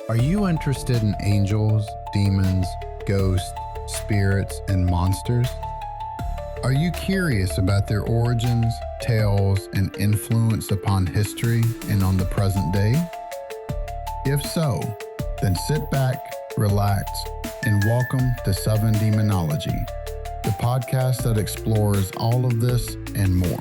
Are you interested in angels, demons, ghosts, spirits, and monsters? Are you curious about their origins, tales, and influence upon history and on the present day? If so, then sit back, relax, and welcome to Southern Demonology, the podcast that explores all of this and more.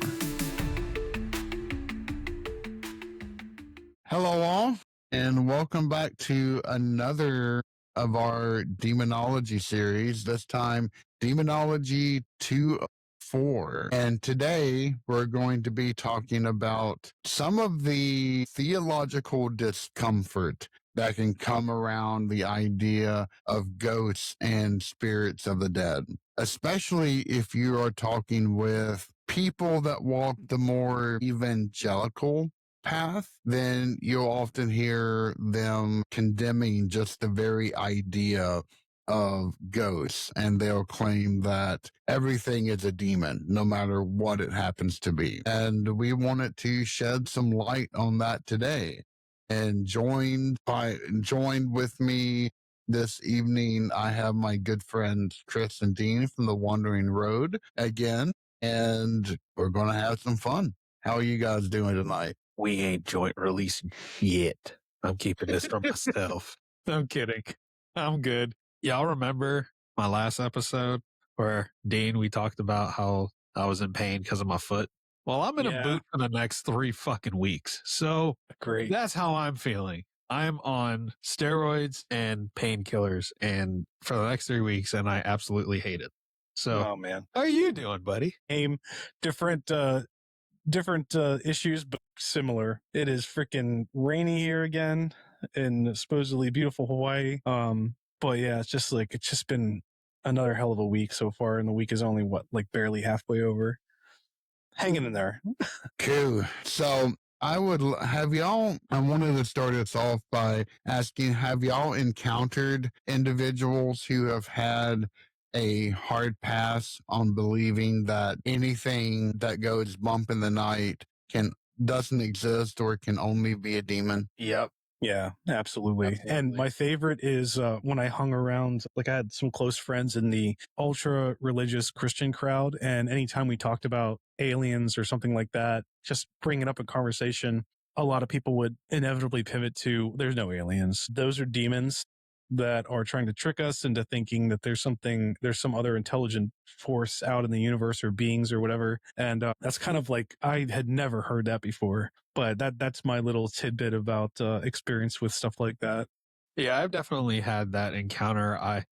Hello all, and welcome back to another of our Demonology series, this time Demonology 204. And today we're going to be talking about some of the theological discomfort that can come around the idea of ghosts and spirits of the dead, especially if you are talking with people that walk the more evangelical path. Then you'll often hear them condemning just the very idea of ghosts, and they'll claim that everything is a demon, no matter what it happens to be. And we wanted to shed some light on that today. And joined with me this evening, I have my good friends Chris and Dean from the Wandering Road again, and we're going to have some fun. How are you guys doing tonight? We ain't joint releasing shit. I'm keeping this for myself. I'm kidding. I'm good. Y'all remember my last episode where Dean, we talked about how I was in pain because of my foot? Well, I'm in a boot for the next 3 fucking weeks. So Great. That's how I'm feeling. I'm on steroids and painkillers and for the next 3 weeks, and I absolutely hate it. So, Oh man, how are you doing, buddy? different issues, but similar. It is freaking rainy here again in supposedly beautiful Hawaii. But yeah, it's just been another hell of a week so far, and the week is only barely halfway over. Hanging in there. Cool. So I wanted to start us off by asking, have y'all encountered individuals who have had a hard pass on believing that anything that goes bump in the night doesn't exist or can only be a demon? Yep. Yeah, absolutely. And my favorite is when I hung around, I had some close friends in the ultra religious Christian crowd. And anytime we talked about aliens or something like that, just bring it up in conversation, a lot of people would inevitably pivot to, there's no aliens. Those are demons that are trying to trick us into thinking that there's some other intelligent force out in the universe or beings or whatever. And that's kind of I had never heard that before. But that's my little tidbit about experience with stuff like that. Yeah, I've definitely had that encounter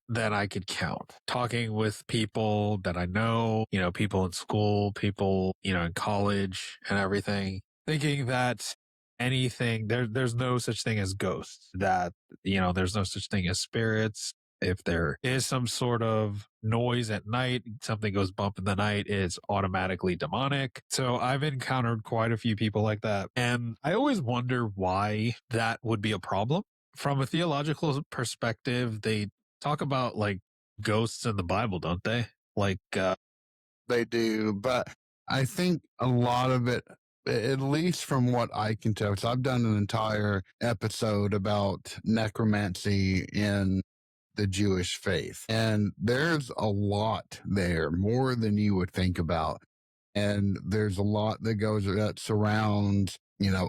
that I could count. Talking with people that I know, people in school, people, in college and everything, thinking that there's no such thing as ghosts, that, there's no such thing as spirits. If there is some sort of noise at night, something goes bump in the night, it's automatically demonic. So I've encountered quite a few people like that. And I always wonder why that would be a problem. From a theological perspective, they talk about ghosts in the Bible, don't they? They do, but I think a lot of it, at least from what I can tell, because I've done an entire episode about necromancy in the Jewish faith, and there's a lot there, more than you would think about. And there's a lot that surrounds,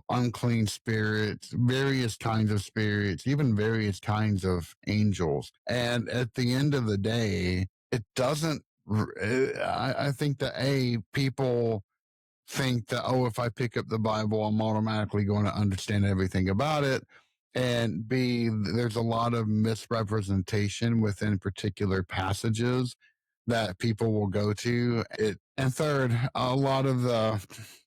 unclean spirits, various kinds of spirits, even various kinds of angels. And at the end of the day, it doesn't, I think that people think that, if I pick up the Bible, I'm automatically going to understand everything about it. And B, there's a lot of misrepresentation within particular passages that people will go to it. And third, a lot of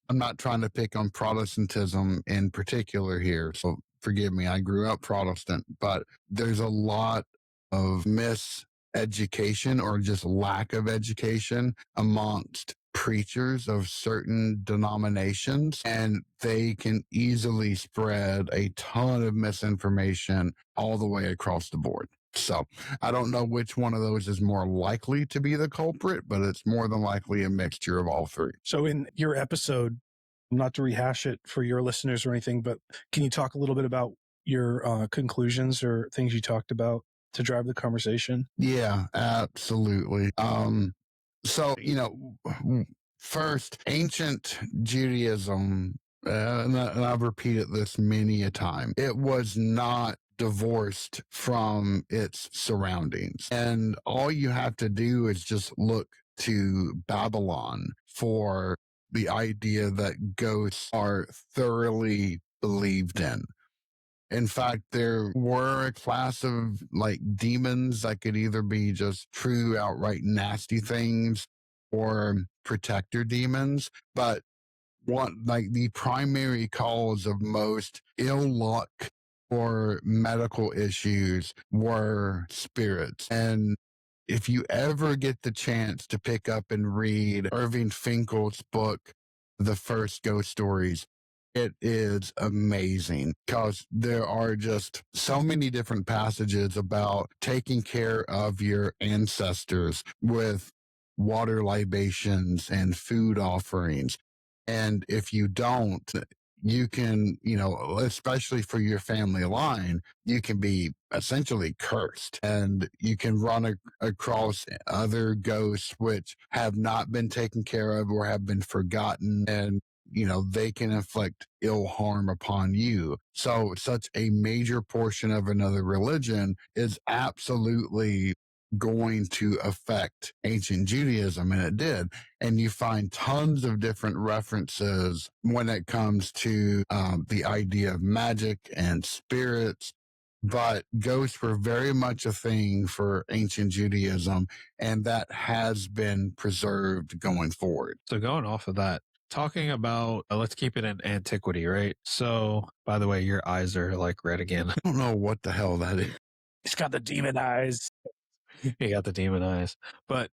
I'm not trying to pick on Protestantism in particular here, so forgive me, I grew up Protestant, but there's a lot of miseducation or just lack of education amongst preachers of certain denominations, and they can easily spread a ton of misinformation all the way across the board. So I don't know which one of those is more likely to be the culprit, but it's more than likely a mixture of all three. So in your episode, not to rehash it for your listeners or anything, but can you talk a little bit about your conclusions or things you talked about to drive the conversation? Yeah, absolutely. So, first, ancient Judaism, and I've repeated this many a time, it was not divorced from its surroundings. And all you have to do is just look to Babylon for the idea that ghosts are thoroughly believed in. In fact, there were a class of like demons that could either be just true outright nasty things or protector demons. But one, like the primary cause of most ill luck or medical issues were spirits. And if you ever get the chance to pick up and read Irving Finkel's book, The First Ghost Stories, it is amazing because there are just so many different passages about taking care of your ancestors with water libations and food offerings. And if you don't, you can, especially for your family line, you can be essentially cursed and you can run across other ghosts which have not been taken care of or have been forgotten. And they can inflict ill harm upon you. So such a major portion of another religion is absolutely going to affect ancient Judaism, and it did. And you find tons of different references when it comes to the idea of magic and spirits. But ghosts were very much a thing for ancient Judaism, and that has been preserved going forward. So going off of that, talking about, let's keep it in antiquity, right? So, by the way, your eyes are like red again. I don't know what the hell that is. He's got the demon eyes. You got the demon eyes. But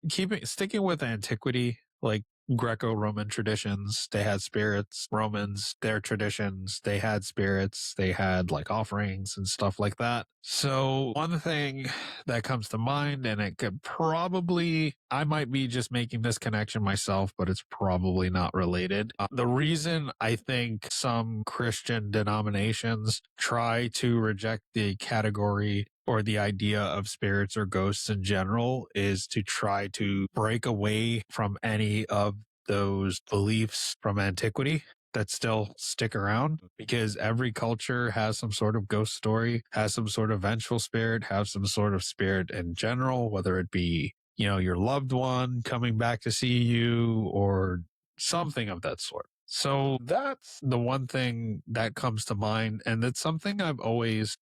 sticking with antiquity, like Greco-Roman traditions, they had spirits. Romans, their traditions, they had spirits. They had like offerings and stuff like that. So one thing that comes to mind, and it could probably, I might be just making this connection myself, but it's probably not related. The reason I think some Christian denominations try to reject the category or the idea of spirits or ghosts in general is to try to break away from any of those beliefs from antiquity that still stick around, because every culture has some sort of ghost story, has some sort of vengeful spirit, has some sort of spirit in general, whether it be, your loved one coming back to see you or something of that sort. So that's the one thing that comes to mind. And it's something I've always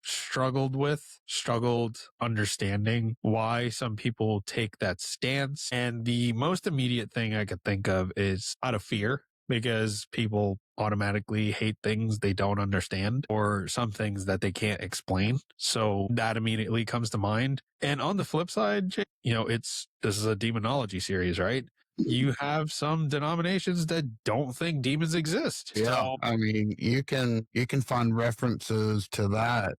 struggled understanding why some people take that stance. And the most immediate thing I could think of is out of fear, because people automatically hate things they don't understand or some things that they can't explain. So that immediately comes to mind. And on the flip side, this is a demonology series, right? You have some denominations that don't think demons exist. Yeah, So, I mean, you can find references to that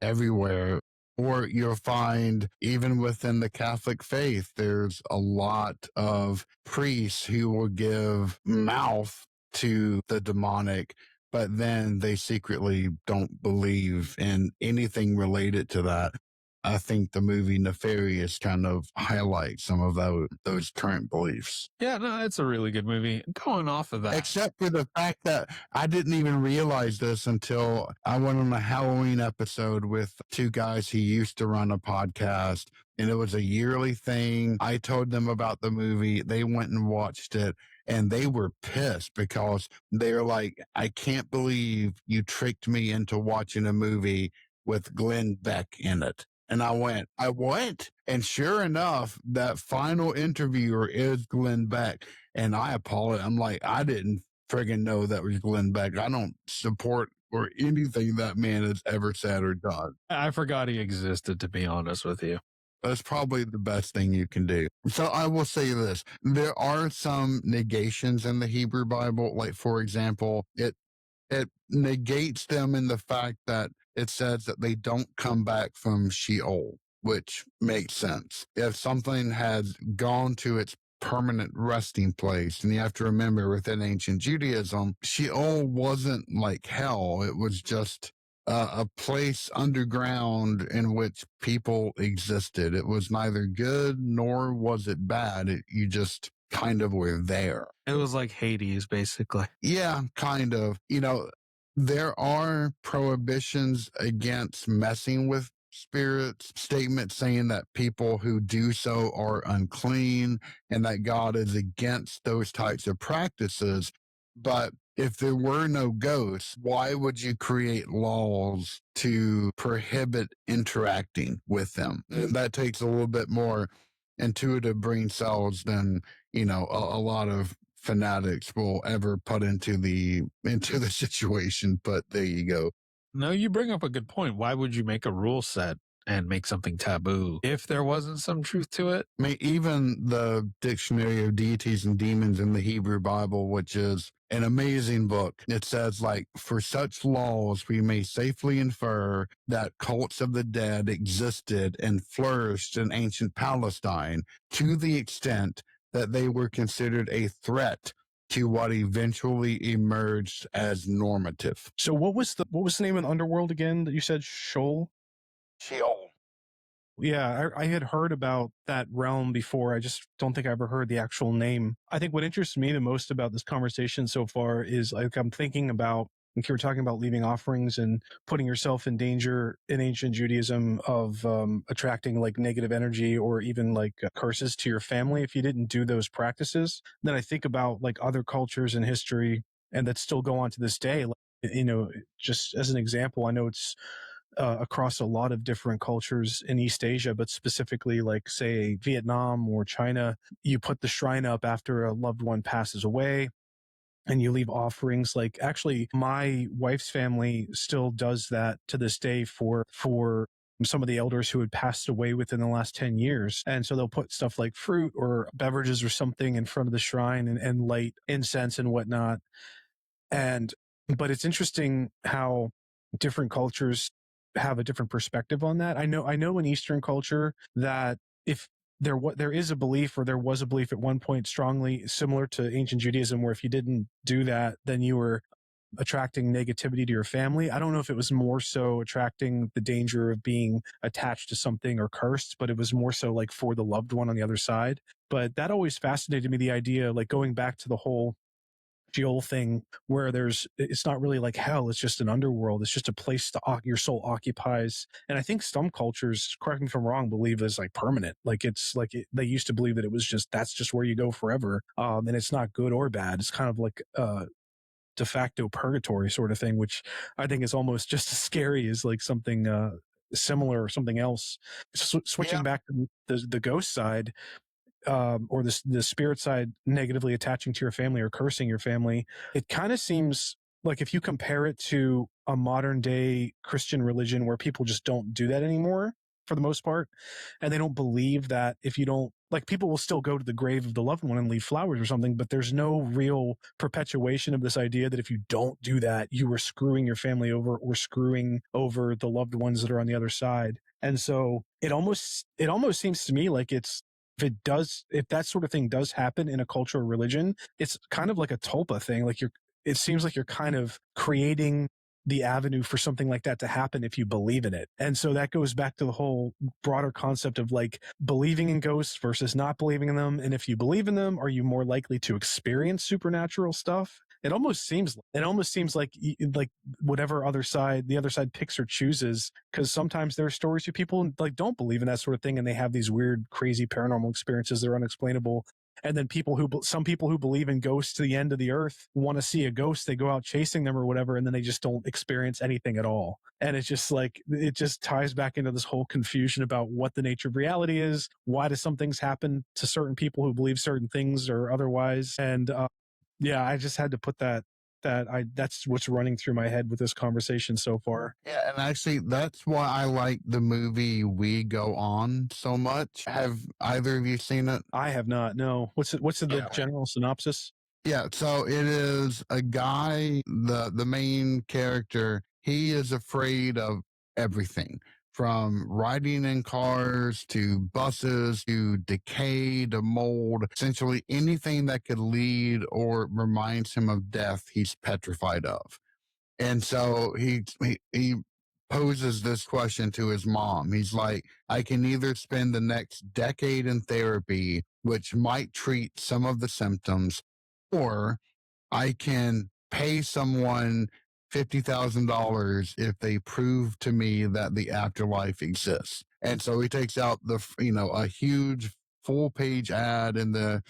everywhere. Or you'll find even within the Catholic faith, there's a lot of priests who will give mouth to the demonic, but then they secretly don't believe in anything related to that. I think the movie Nefarious kind of highlights some of those current beliefs. yeah, no, it's a really good movie. Going off of that, Except for the fact that I didn't even realize this until I went on a Halloween episode with two guys who used to run a podcast, and it was a yearly thing. I told them about the movie. They went and watched it, and they were pissed because they're like, I can't believe you tricked me into watching a movie with Glenn Beck in it. And I went, I what? And sure enough, that final interviewer is Glenn Beck. And I apologize. I'm like, I didn't friggin' know that was Glenn Beck. I don't support or anything that man has ever said or done. I forgot he existed, to be honest with you. That's probably the best thing you can do. So I will say this. There are some negations in the Hebrew Bible. Like, for example, it negates them in the fact that it says that they don't come back from Sheol, which makes sense. If something has gone to its permanent resting place, and you have to remember within ancient Judaism, Sheol wasn't like hell. It was just a place underground in which people existed. It was neither good nor was it bad. You just kind of were there. It was like Hades, basically. Yeah, kind of. There are prohibitions against messing with spirits, statements saying that people who do so are unclean and that God is against those types of practices. But if there were no ghosts, why would you create laws to prohibit interacting with them? That takes a little bit more intuitive brain cells than, a lot of fanatics will ever put into the situation. But there you go. No, you bring up a good point. Why would you make a rule set and make something taboo if there wasn't some truth to it? I mean, even the Dictionary of Deities and Demons in the Hebrew Bible, which is an amazing book, it says, for such laws, we may safely infer that cults of the dead existed and flourished in ancient Palestine to the extent that they were considered a threat to what eventually emerged as normative. So what was the name of the underworld again that you said? Sheol? Yeah, I had heard about that realm before. I just don't think I ever heard the actual name. I think what interests me the most about this conversation so far is I'm thinking about, you were talking about leaving offerings and putting yourself in danger in ancient Judaism of attracting negative energy or even curses to your family if you didn't do those practices. Then I think about other cultures in history and that still go on to this day. Just as an example, I know it's across a lot of different cultures in East Asia, but specifically say Vietnam or China, you put the shrine up after a loved one passes away and you leave offerings. Actually, my wife's family still does that to this day for some of the elders who had passed away within the last 10 years. And so they'll put stuff like fruit or beverages or something in front of the shrine and light incense and whatnot. But it's interesting how different cultures have a different perspective on that. I know in Eastern culture that if there is a belief, or there was a belief at one point strongly similar to ancient Judaism, where if you didn't do that, then you were attracting negativity to your family. I don't know if it was more so attracting the danger of being attached to something or cursed, but it was more so for the loved one on the other side. But that always fascinated me, the idea, going back to the whole Sheol thing, where it's not really like hell, it's just an underworld, it's just a place your soul occupies. And I think some cultures, correct me if I'm wrong, believe it's permanent. They used to believe that it was that's just where you go forever, and it's not good or bad. It's kind of like de facto purgatory sort of thing, which I think is almost just as scary as something similar or something else. Switching back to the ghost side, or the spirit side, negatively attaching to your family or cursing your family, it kind of seems like, if you compare it to a modern day Christian religion where people just don't do that anymore for the most part, and they don't believe that if you don't, people will still go to the grave of the loved one and leave flowers or something, but there's no real perpetuation of this idea that if you don't do that, you are screwing your family over or screwing over the loved ones that are on the other side. And so it almost seems to me like if that sort of thing does happen in a culture or religion, it's kind of like a tulpa thing. It seems like you're kind of creating the avenue for something like that to happen if you believe in it. And so that goes back to the whole broader concept of believing in ghosts versus not believing in them. And if you believe in them, are you more likely to experience supernatural stuff? It almost seems like whatever the other side picks or chooses, because sometimes there are stories where people don't believe in that sort of thing, and they have these weird, crazy paranormal experiences that are unexplainable. And then some people who believe in ghosts to the end of the earth want to see a ghost. They go out chasing them or whatever, and then they just don't experience anything at all. And it's just it just ties back into this whole confusion about what the nature of reality is. Why do some things happen to certain people who believe certain things or otherwise? And yeah, I just had to put that's what's running through my head with this conversation so far. Yeah, and actually, that's why I like the movie We Go On so much. Have either of you seen it? I have not. No. What's the general synopsis? Yeah, so it is a guy, the main character, he is afraid of everything, from riding in cars to buses to decay to mold. Essentially anything that could lead or reminds him of death, he's petrified of. And so he poses this question to his mom. He's like, I can either spend the next decade in therapy, which might treat some of the symptoms, or I can pay someone $50,000 if they prove to me that the afterlife exists. And so he takes out a huge full page ad in the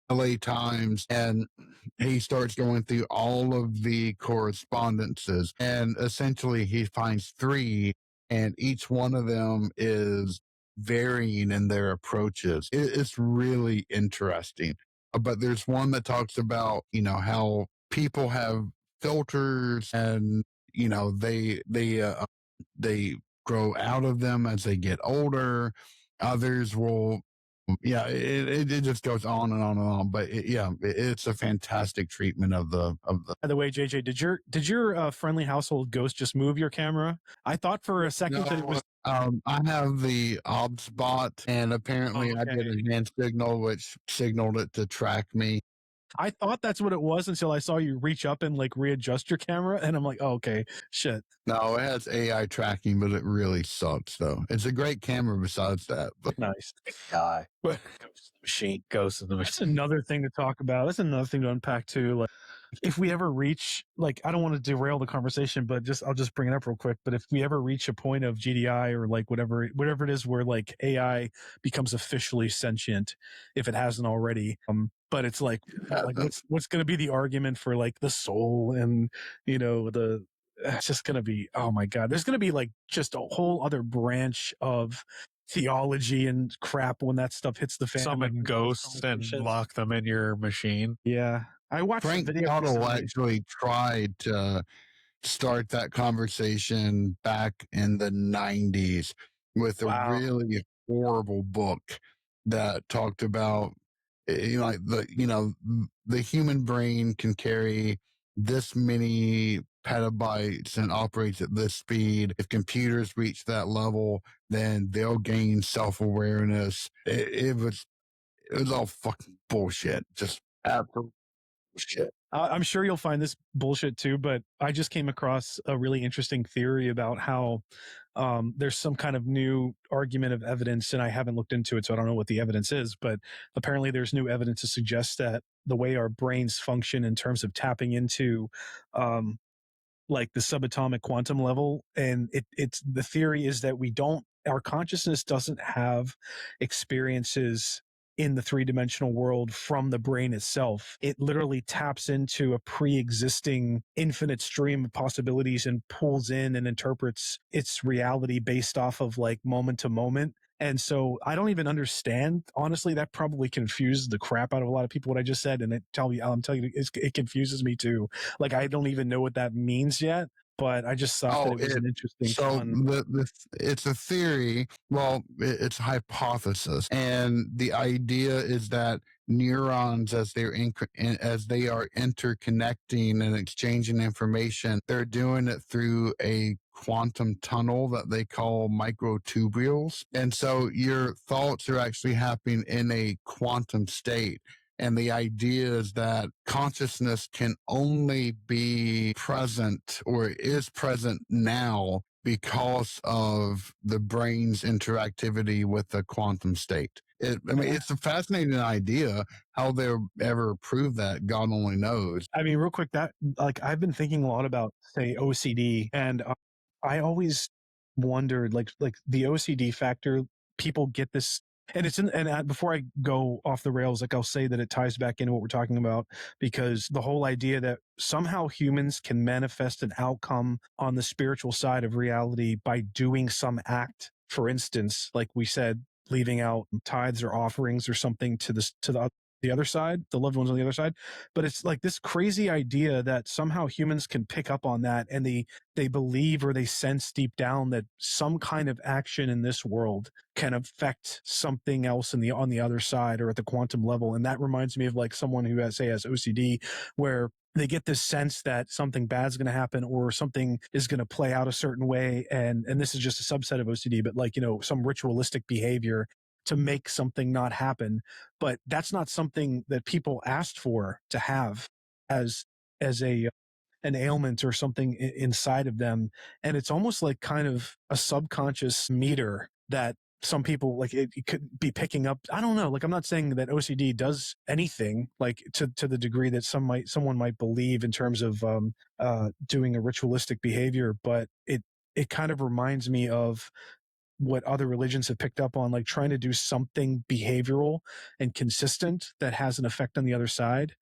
LA Times, and he starts going through all of the correspondences, and essentially he finds three, and each one of them is varying in their approaches. It's really interesting. But there's one that talks about, how people have filters, and, they grow out of them as they get older. Others will, yeah, it just goes on and on and on. But it's a fantastic treatment of the. By the way, JJ, did your friendly household ghost just move your camera? I thought for a second that it was. I have the obs bot, and apparently I did a hand signal, which signaled it to track me. I thought that's what it was until I saw you reach up and like readjust your camera, and I'm like, oh, okay, shit. No, it has AI tracking, but it really sucks, though. It's a great camera besides that. But Nice. AI. But Ghost in the that's machine. another thing to talk about. That's another thing to unpack too. Like, if we ever reach, like, I don't want to derail the conversation, but I'll just bring it up real quick. But if we ever reach a point of GDI or like whatever it is where like AI becomes officially sentient, if it hasn't already, but it's like what's going to be the argument for like the soul and it's just going to be, oh my God, there's going to be like just a whole other branch of theology and crap when that stuff hits the fan. Summon ghosts and lock them in your machine. Yeah. I watched Frank Tuttle actually tried to start that conversation back in the 90s with a really horrible book that talked about, like the human brain can carry this many petabytes and operates at this speed. If computers reach that level, then they'll gain self-awareness. It was all fucking bullshit. Just absolute bullshit. I'm sure you'll find this bullshit too, but I just came across a really interesting theory about how there's some kind of new argument of evidence, and I haven't looked into it, so I don't know what the evidence is, but apparently there's new evidence to suggest that the way our brains function in terms of tapping into like the subatomic quantum level, and it's the theory is that our consciousness doesn't have experiences in the three-dimensional world from the brain itself. It literally taps into a pre-existing infinite stream of possibilities and pulls in and interprets its reality based off of like moment to moment. And so I don't even understand. Honestly, that probably confused the crap out of a lot of people, what I just said. And I'm telling you, it confuses me too. Like, I don't even know what that means yet. But I just thought that it was an interesting it's a theory. Well, it's a hypothesis, and the idea is that neurons, as they are interconnecting and exchanging information, they're doing it through a quantum tunnel that they call microtubules, and so your thoughts are actually happening in a quantum state. And the idea is that consciousness can only be present or is present now because of the brain's interactivity with the quantum state. It's a fascinating idea. How they'll ever prove that, God only knows. I mean, real quick, that like I've been thinking a lot about, say, OCD, and I always wondered, like the OCD factor. People get this, and before I go off the rails, like I'll say that it ties back into what we're talking about, because the whole idea that somehow humans can manifest an outcome on the spiritual side of reality by doing some act. For instance, like we said, leaving out tithes or offerings or something to the other side, the loved ones on the other side. But it's like this crazy idea that somehow humans can pick up on that, and they believe or they sense deep down that some kind of action in this world can affect something else on the other side or at the quantum level. And that reminds me of like someone who has OCD, where they get this sense that something bad's going to happen or something is going to play out a certain way. And this is just a subset of OCD, but like, some ritualistic behavior to make something not happen. But that's not something that people asked for to have as a an ailment or something inside of them. And it's almost like kind of a subconscious meter that some people like it could be picking up. I don't know. Like, I'm not saying that OCD does anything like to the degree that someone might believe in terms of doing a ritualistic behavior, but it kind of reminds me of what other religions have picked up on, like trying to do something behavioral and consistent that has an effect on the other side,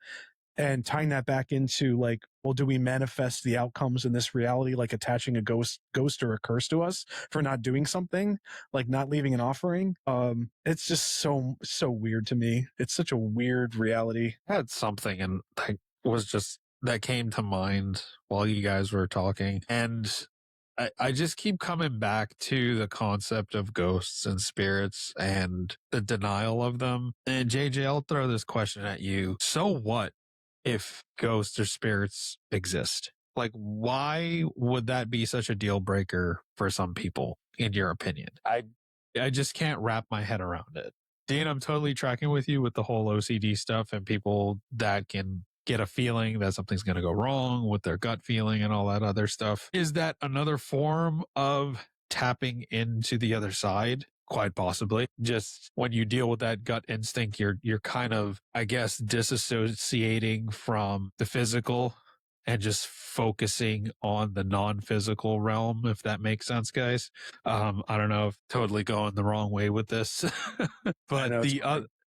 and tying that back into like, well, do we manifest the outcomes in this reality, like attaching a ghost or a curse to us for not doing something, like not leaving an offering? It's just so weird to me. It's such a weird reality. I had something and that came to mind while you guys were talking, and I just keep coming back to the concept of ghosts and spirits and the denial of them. And JJ, I'll throw this question at you. So what if ghosts or spirits exist? Like, why would that be such a deal breaker for some people, in your opinion? I just can't wrap my head around it. Dean, I'm totally tracking with you with the whole OCD stuff and people that can get a feeling that something's going to go wrong with their gut feeling and all that other stuff. Is that another form of tapping into the other side? Quite possibly. Just when you deal with that gut instinct, you're kind of, I guess, disassociating from the physical and just focusing on the non-physical realm, if that makes sense, guys. I don't know if totally going the wrong way with this, but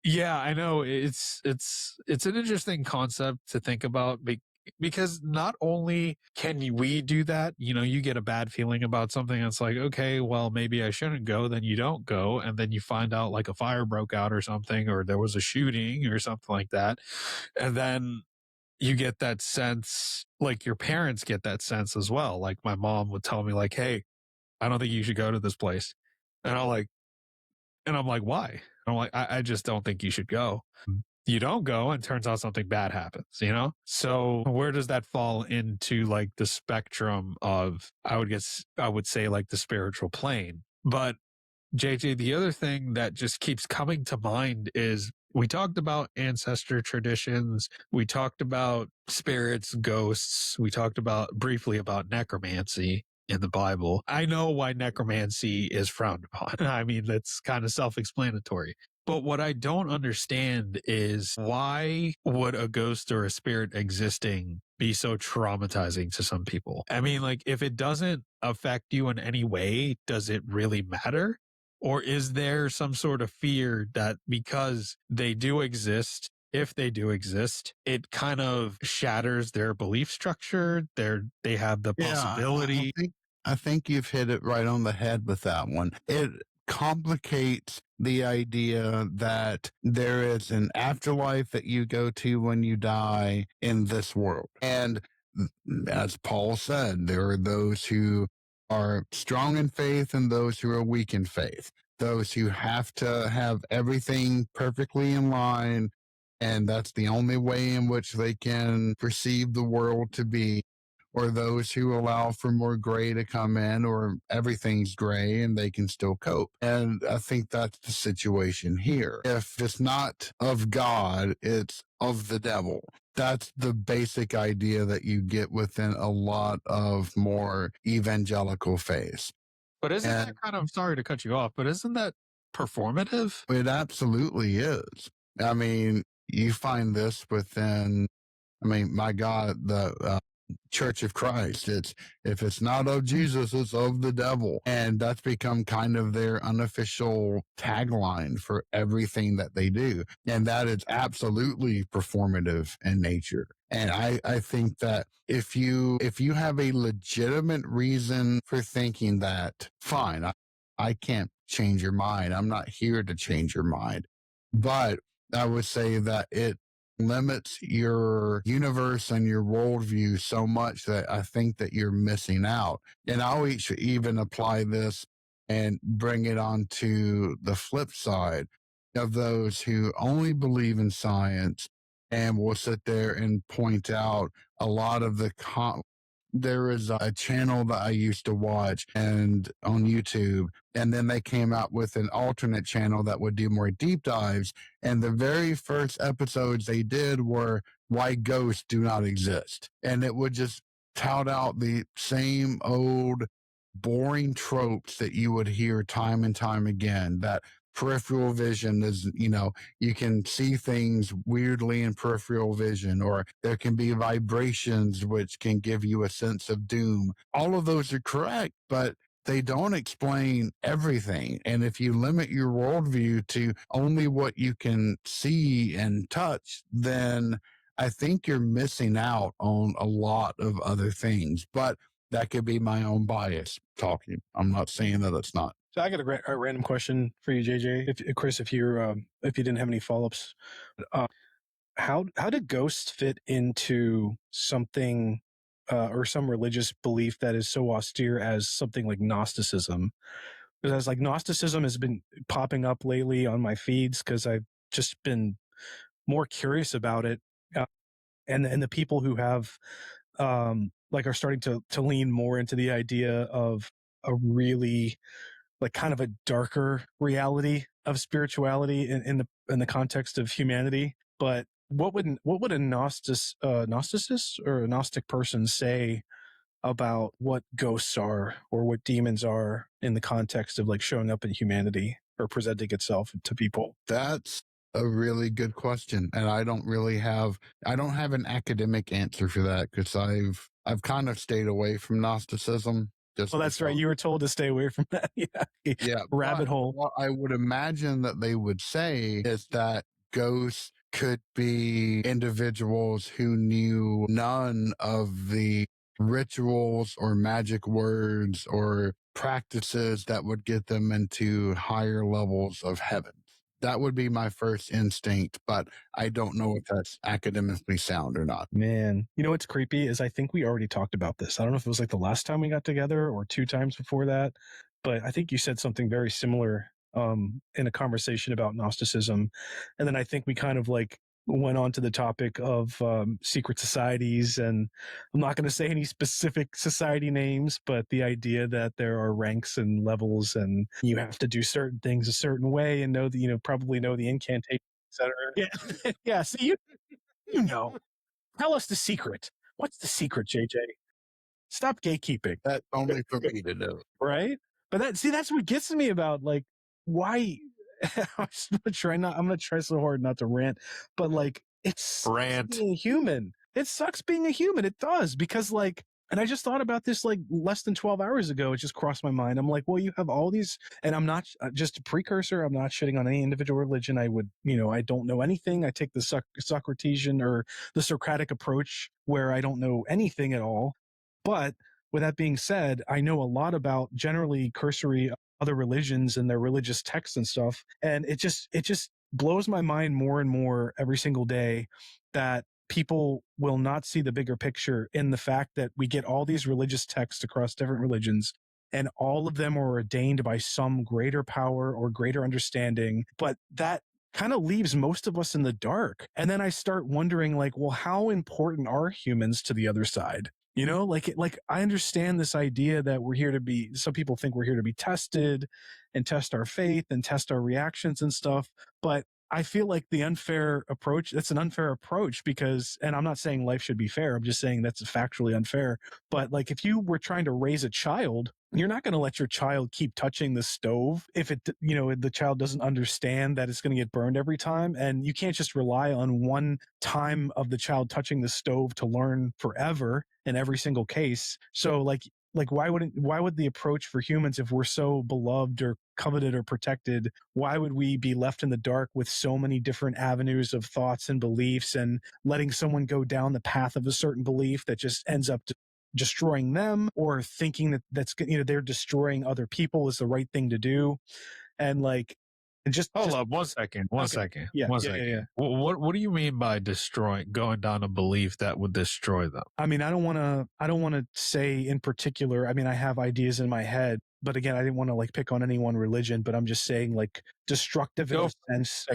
yeah, I know it's an interesting concept to think about because not only can we do that, you get a bad feeling about something. And it's like, okay, well, maybe I shouldn't go. Then you don't go. And then you find out like a fire broke out or something, or there was a shooting or something like that. And then you get that sense, like your parents get that sense as well. Like my mom would tell me like, hey, I don't think you should go to this place. And I'm like, why? And I'm like, I just don't think you should go. You don't go and turns out something bad happens, So where does that fall into like the spectrum of, I would say like the spiritual plane? But JJ, the other thing that just keeps coming to mind is we talked about ancestor traditions. We talked about spirits, ghosts. We talked briefly about necromancy in the Bible. I know why necromancy is frowned upon. I mean, that's kind of self-explanatory. But what I don't understand is, why would a ghost or a spirit existing be so traumatizing to some people? I mean, like, if it doesn't affect you in any way, does it really matter? Or is there some sort of fear that because they do exist, if they do exist, it kind of shatters their belief structure? They have the possibility. Yeah, I think you've hit it right on the head with that one. It complicates the idea that there is an afterlife that you go to when you die in this world. And as Paul said, there are those who are strong in faith and those who are weak in faith. Those who have to have everything perfectly in line, and that's the only way in which they can perceive the world to be, or those who allow for more gray to come in, or everything's gray and they can still cope. And I think that's the situation here. If it's not of God, it's of the devil. That's the basic idea that you get within a lot of more evangelical faiths. But isn't that kind of, sorry to cut you off, but isn't that performative? It absolutely is. I mean, you find this within, my God, the Church of Christ. If it's not of Jesus, it's of the devil. And that's become kind of their unofficial tagline for everything that they do. And that is absolutely performative in nature. And I think that if you have a legitimate reason for thinking that, fine, I can't change your mind. I'm not here to change your mind. But I would say that it limits your universe and your worldview so much that I think that you're missing out. And I'll even apply this and bring it on to the flip side of those who only believe in science and will sit there and point out a lot of the there is a channel that I used to watch and on YouTube, and then they came out with an alternate channel that would do more deep dives. And the very first episodes they did were why ghosts do not exist. And it would just tout out the same old boring tropes that you would hear time and time again. That peripheral vision is, you can see things weirdly in peripheral vision, or there can be vibrations which can give you a sense of doom. All of those are correct, but they don't explain everything. And if you limit your worldview to only what you can see and touch, then I think you're missing out on a lot of other things. But that could be my own bias talking. I'm not saying that it's not. So I got a random question for you, JJ. If Chris, if you didn't have any follow-ups, how did ghosts fit into something or some religious belief that is so austere as something like Gnosticism? Because like Gnosticism has been popping up lately on my feeds because I've just been more curious about it, and the people who have like are starting to lean more into the idea of a really like kind of a darker reality of spirituality in the context of humanity. But what would a Gnosticist or a Gnostic person say about what ghosts are or what demons are in the context of like showing up in humanity or presenting itself to people? That's a really good question. And I don't have an academic answer for that, because I've kind of stayed away from Gnosticism. Oh, that's right. You were told to stay away from that. Yeah. Rabbit hole. What I would imagine that they would say is that ghosts could be individuals who knew none of the rituals or magic words or practices that would get them into higher levels of heaven. That would be my first instinct, but I don't know if that's academically sound or not. Man, you know what's creepy is I think we already talked about this. I don't know if it was like the last time we got together or 2 times before that, but I think you said something very similar in a conversation about Gnosticism. And then I think we kind of like went on to the topic of secret societies. And I'm not going to say any specific society names, but the idea that there are ranks and levels and you have to do certain things a certain way and know that, probably know the incantation, etc. Yeah. Yeah. So you know. Tell us the secret. What's the secret, JJ? Stop gatekeeping. That's only for me to know. Right? But that's what gets me about like why I'm gonna try so hard not to rant, but like it's being human. It sucks being a human. It does, because like, and I just thought about this like less than 12 hours ago. It just crossed my mind. I'm like, well, you have all these, and I'm not just a precursor. I'm not shitting on any individual religion. I would, I don't know anything. I take the Socratesian or the Socratic approach where I don't know anything at all. But with that being said, I know a lot about generally cursory other religions and their religious texts and stuff. And it just blows my mind more and more every single day that people will not see the bigger picture in the fact that we get all these religious texts across different religions, and all of them are ordained by some greater power or greater understanding. But that kind of leaves most of us in the dark. And then I start wondering like, well, how important are humans to the other side? Like I understand this idea that we're here to be, some people think we're here to be tested and test our faith and test our reactions and stuff. But I feel like that's an unfair approach because, and I'm not saying life should be fair. I'm just saying that's factually unfair. But like, if you were trying to raise a child, you're not going to let your child keep touching the stove if the child doesn't understand that it's going to get burned every time. And you can't just rely on one time of the child touching the stove to learn forever in every single case. So like why would the approach for humans, if we're so beloved or coveted or protected, why would we be left in the dark with so many different avenues of thoughts and beliefs, and letting someone go down the path of a certain belief that just ends up destroying them, or thinking that they're destroying other people is the right thing to do? And like, and just hold up 1 second. One second. Yeah. What do you mean by going down a belief that would destroy them? I mean, I don't want to say in particular. I mean, I have ideas in my head, but again, I didn't want to like pick on any one religion, but I'm just saying like destructive in the sense.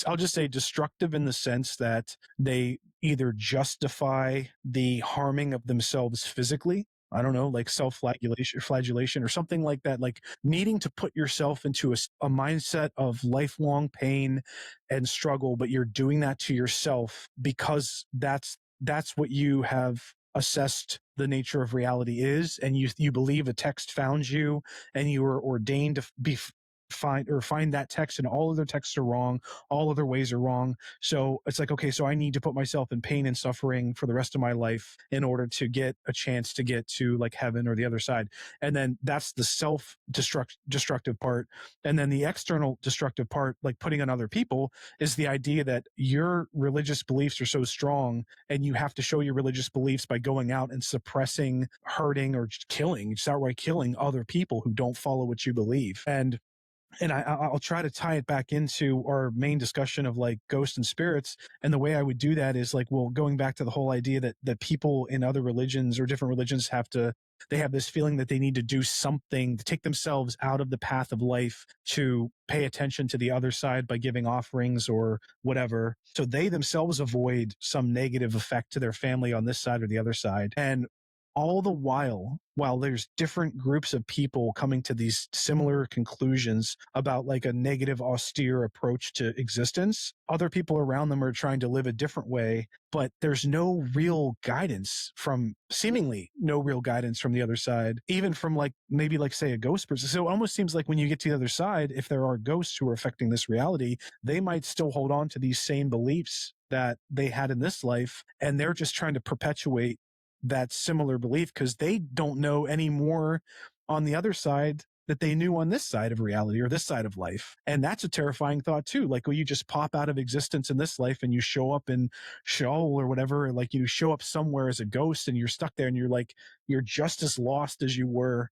I'll just say destructive in the sense that they either justify the harming of themselves physically. I don't know, like self-flagellation or something like that, like needing to put yourself into a mindset of lifelong pain and struggle, but you're doing that to yourself because that's what you have assessed the nature of reality is, and you believe a text found you, and you were ordained to find that text, and all other texts are wrong, all other ways are wrong. So it's like, okay, so I need to put myself in pain and suffering for the rest of my life in order to get a chance to get to like heaven or the other side. And then that's the self-destructive part. And then the external destructive part, like putting on other people, is the idea that your religious beliefs are so strong, and you have to show your religious beliefs by going out and suppressing, hurting, or just outright killing other people who don't follow what you believe. And I'll try to tie it back into our main discussion of like ghosts and spirits. And the way I would do that is like, well, going back to the whole idea that people in other religions or different religions they have this feeling that they need to do something to take themselves out of the path of life to pay attention to the other side by giving offerings or whatever. So they themselves avoid some negative effect to their family on this side or the other side. And all the while there's different groups of people coming to these similar conclusions about like a negative, austere approach to existence, other people around them are trying to live a different way, but there's seemingly no real guidance from the other side, even from like maybe like say a ghost person. So it almost seems like when you get to the other side, if there are ghosts who are affecting this reality, they might still hold on to these same beliefs that they had in this life, and they're just trying to perpetuate that similar belief because they don't know any more on the other side that they knew on this side of reality or this side of life. And that's a terrifying thought too. Like, well, you just pop out of existence in this life and you show up in Sheol or whatever, like you show up somewhere as a ghost and you're stuck there and you're just as lost as you were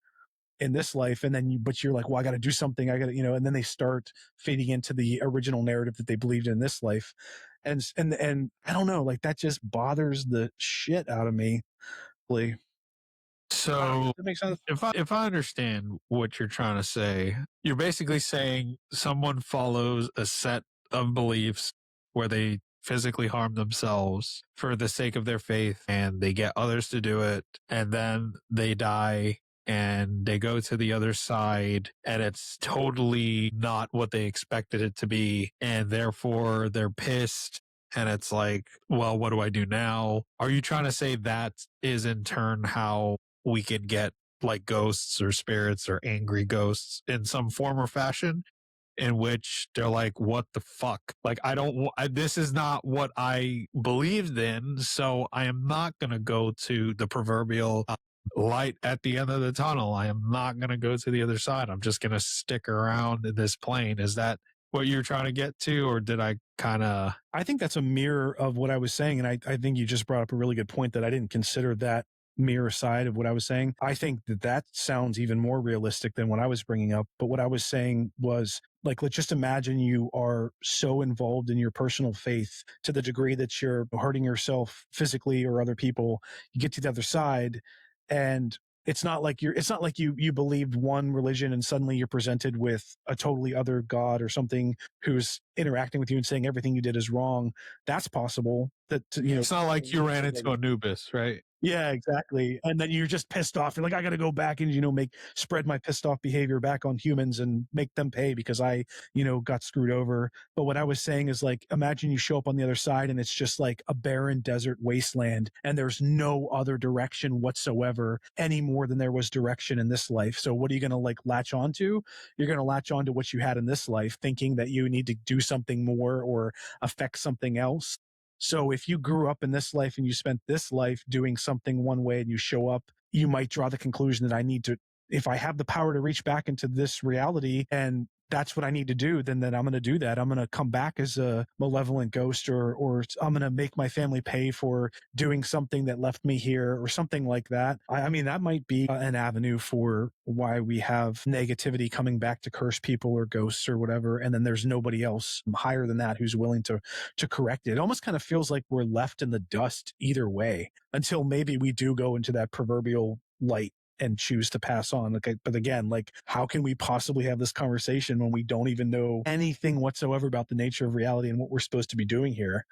in this life. And then but you're like, well, I got to do something. I got to, and then they start fading into the original narrative that they believed in this life. And I don't know, like that just bothers the shit out of me. So that makes sense. If I understand what you're trying to say, you're basically saying someone follows a set of beliefs where they physically harm themselves for the sake of their faith, and they get others to do it, and then they die and they go to the other side, and it's totally not what they expected it to be, and therefore they're pissed. And it's like, well, what do I do now? Are you trying to say that is in turn how we could get like ghosts or spirits or angry ghosts in some form or fashion, in which they're like, what the fuck? Like, this is not what I believed in. So I am not going to go to the proverbial light at the end of the tunnel. I am not going to go to the other side. I'm just going to stick around in this plane. Is that what you're trying to get to? Or did I I think that's a mirror of what I was saying. And I think you just brought up a really good point that I didn't consider that mirror side of what I was saying. I think that sounds even more realistic than what I was bringing up. But what I was saying was, like, let's just imagine you are so involved in your personal faith to the degree that you're hurting yourself physically or other people. You get to the other side, and it's not like you believed one religion and suddenly you're presented with a totally other God or something who's interacting with you and saying everything you did is wrong. That's possible. It's not like you ran into Anubis, right? Yeah, exactly. And then you're just pissed off. You're like, I got to go back and, spread my pissed off behavior back on humans and make them pay because I, got screwed over. But what I was saying is, like, imagine you show up on the other side and it's just like a barren desert wasteland and there's no other direction whatsoever any more than there was direction in this life. So what are you going to like latch onto? You're going to latch onto what you had in this life, thinking that you need to do something more or affect something else. So if you grew up in this life and you spent this life doing something one way and you show up, you might draw the conclusion that if I have the power to reach back into this reality and that's what I need to do, then I'm going to do that. I'm going to come back as a malevolent ghost or I'm going to make my family pay for doing something that left me here or something like that. I mean, that might be an avenue for why we have negativity coming back to curse people or ghosts or whatever. And then there's nobody else higher than that who's willing to correct it. It almost kind of feels like we're left in the dust either way until maybe we do go into that proverbial light and choose to pass on. Okay, but again, like, how can we possibly have this conversation when we don't even know anything whatsoever about the nature of reality and what we're supposed to be doing here?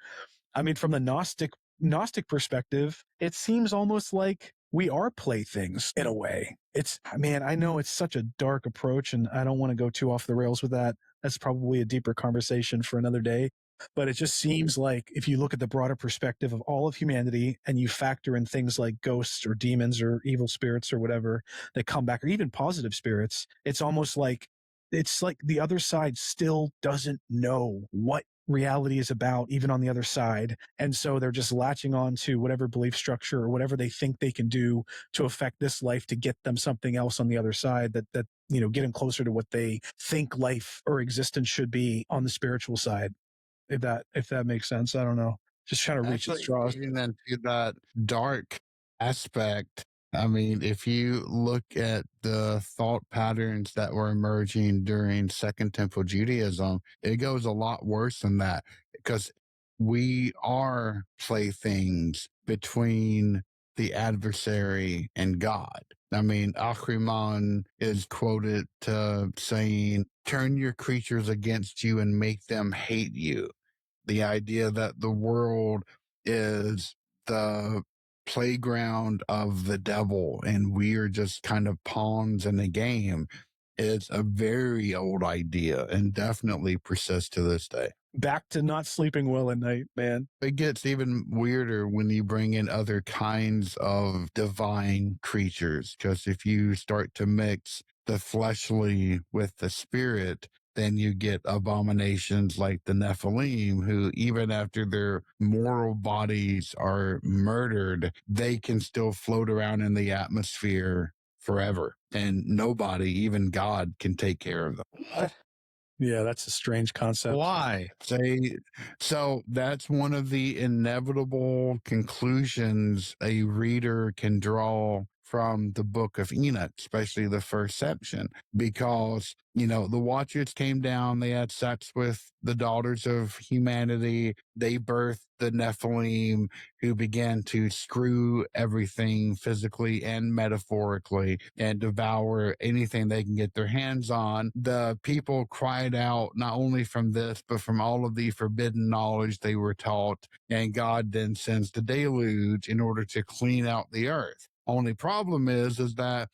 I mean, from the Gnostic perspective, it seems almost like we are playthings in a way. I know it's such a dark approach and I don't want to go too off the rails with that. That's probably a deeper conversation for another day. but it just seems like if you look at the broader perspective of all of humanity and you factor in things like ghosts or demons or evil spirits or whatever that come back, or even positive spirits, it's almost like the other side still doesn't know what reality is about, even on the other side. And so they're just latching on to whatever belief structure or whatever they think they can do to affect this life to get them something else on the other side that get them closer to what they think life or existence should be on the spiritual side. If that makes sense. I don't know. Just trying to reach at Actually, straws. getting into that dark aspect, I mean, if you look at the thought patterns that were emerging during Second Temple Judaism, it goes a lot worse than that because we are playthings between the adversary and God. I mean, Ahriman is quoted saying, "Turn your creatures against you and make them hate you." The idea that the world is the playground of the devil and we are just kind of pawns in the game is a very old idea and definitely persists to this day. Back to not sleeping well at night, man. It gets even weirder when you bring in other kinds of divine creatures, because if you start to mix the fleshly with the spirit, then you get abominations like the Nephilim, who even after their mortal bodies are murdered, they can still float around in the atmosphere forever. And nobody, even God, can take care of them. What? Yeah, that's a strange concept. Why? So that's one of the inevitable conclusions a reader can draw from the book of Enoch, especially the first section, because, the Watchers came down, they had sex with the daughters of humanity, they birthed the Nephilim, who began to screw everything physically and metaphorically and devour anything they can get their hands on. The people cried out not only from this, but from all of the forbidden knowledge they were taught. And God then sends the deluge in order to clean out the earth. Only problem is that,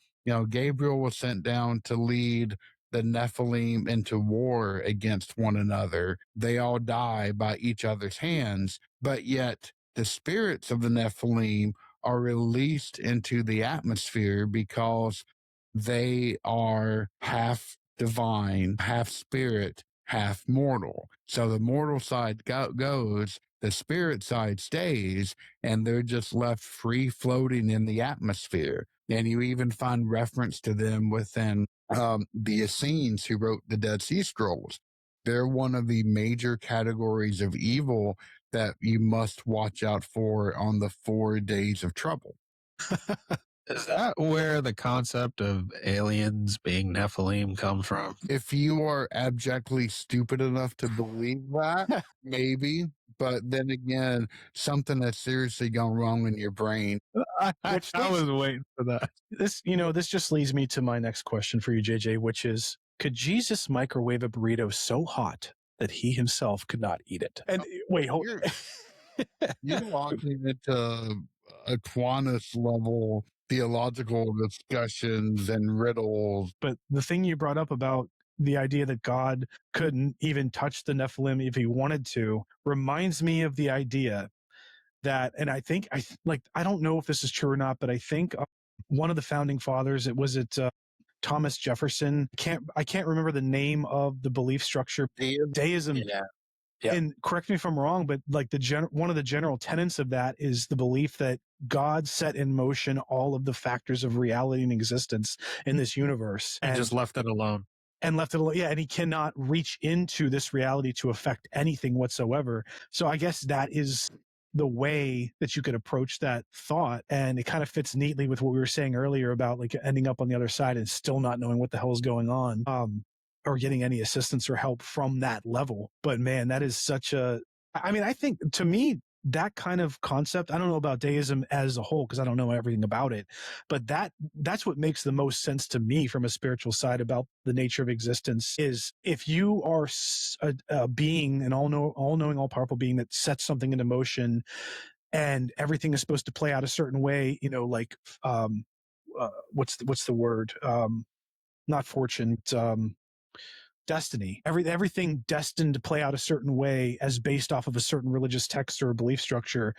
Gabriel was sent down to lead the Nephilim into war against one another. They all die by each other's hands, but yet the spirits of the Nephilim are released into the atmosphere because they are half divine, half spirit, half mortal. So the mortal side goes, the spirit side stays, and they're just left free floating in the atmosphere. And you even find reference to them within the Essenes, who wrote the Dead Sea Scrolls. They're one of the major categories of evil that you must watch out for on the 4 days of trouble. Is that where the concept of aliens being Nephilim comes from? If you are abjectly stupid enough to believe that, maybe. But then again, something that's seriously gone wrong in your brain. I was waiting for that. This just leads me to my next question for you, JJ, which is, could Jesus microwave a burrito so hot that he himself could not eat it? And wait, hold You're walking into Aquinas level theological discussions and riddles. But the thing you brought up about the idea that God couldn't even touch the Nephilim if he wanted to reminds me of the idea that, and I think I don't know if this is true or not, but I think one of the founding fathers, Thomas Jefferson. I can't remember the name of the belief structure. Deism. Yeah. Yep. And correct me if I'm wrong, but like one of the general tenets of that is the belief that God set in motion all of the factors of reality and existence in this universe and just left it alone. Yeah. And he cannot reach into this reality to affect anything whatsoever. So I guess that is the way that you could approach that thought. And it kind of fits neatly with what we were saying earlier about like ending up on the other side and still not knowing what the hell is going on. Or getting any assistance or help from that level. But man, that is I think to me, that kind of concept, I don't know about deism as a whole, because I don't know everything about it, but that's what makes the most sense to me from a spiritual side about the nature of existence is if you are a being, an all-knowing, all-powerful being that sets something into motion and everything is supposed to play out a certain way, what's the word? Not fortune, destiny. Everything destined to play out a certain way as based off of a certain religious text or belief structure.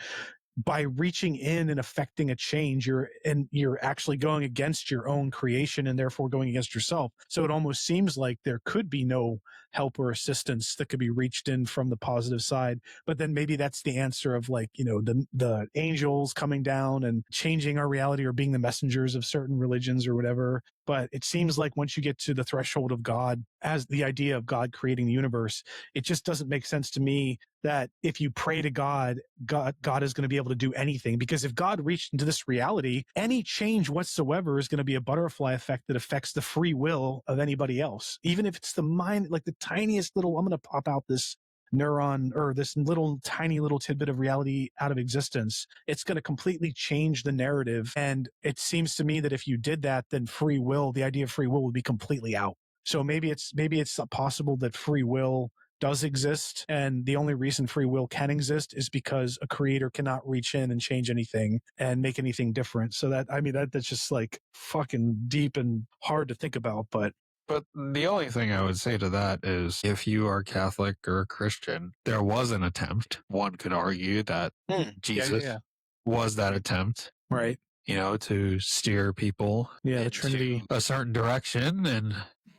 By reaching in and affecting a change, you're actually going against your own creation and therefore going against yourself. So it almost seems like there could be no help or assistance that could be reached in from the positive side. But then maybe that's the answer of like, the angels coming down and changing our reality or being the messengers of certain religions or whatever. But it seems like once you get to the threshold of God, as the idea of God creating the universe, it just doesn't make sense to me that if you pray to God is going to be able to do anything. Because if God reached into this reality, any change whatsoever is going to be a butterfly effect that affects the free will of anybody else. Even if it's the mind, like the tiniest little, I'm going to pop out this neuron or this tiny little tidbit of reality out of existence, it's going to completely change the narrative. And it seems to me that if you did that, then the idea of free will would be completely out. So maybe it's possible that free will does exist, and the only reason free will can exist is because a creator cannot reach in and change anything and make anything different. So that's just like fucking deep and hard to think about. But the only thing I would say to that is if you are Catholic or a Christian, there was an attempt. One could argue that Jesus was that attempt. Right. To steer people the Trinity, a certain direction. And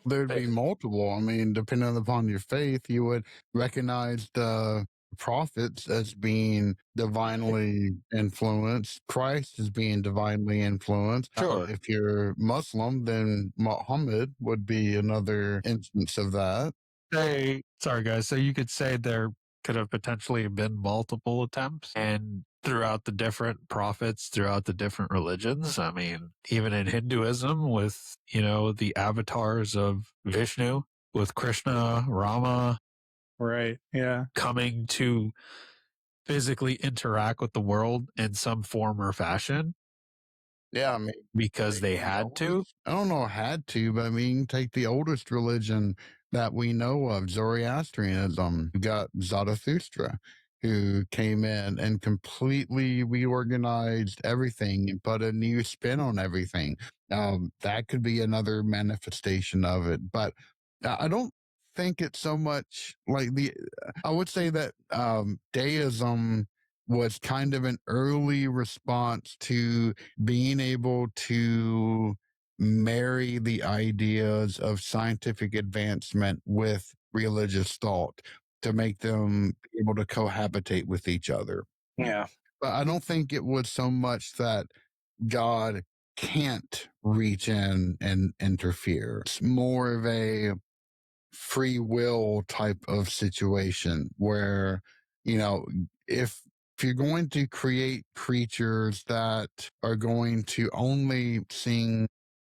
there'd be multiple. I mean, depending upon your faith, you would recognize the prophets as being divinely influenced, Christ as being divinely influenced. Sure. If you're Muslim, then Muhammad would be another instance of that. Sorry guys, so you could say there could have potentially been multiple attempts, and throughout the different prophets, throughout the different religions. I mean, even in Hinduism with, the avatars of Vishnu, with Krishna, Rama. Right. Yeah. Coming to physically interact with the world in some form or fashion. Yeah, I mean, because they had to. I don't know, had to, but I mean, take the oldest religion that we know of, Zoroastrianism. You got Zarathustra, who came in and completely reorganized everything and put a new spin on everything. That could be another manifestation of it, but I don't think it's so much like I would say that deism was kind of an early response to being able to marry the ideas of scientific advancement with religious thought to make them able to cohabitate with each other. Yeah. But I don't think it was so much that God can't reach in and interfere. It's more of a free will type of situation where, if you're going to create creatures that are going to only sing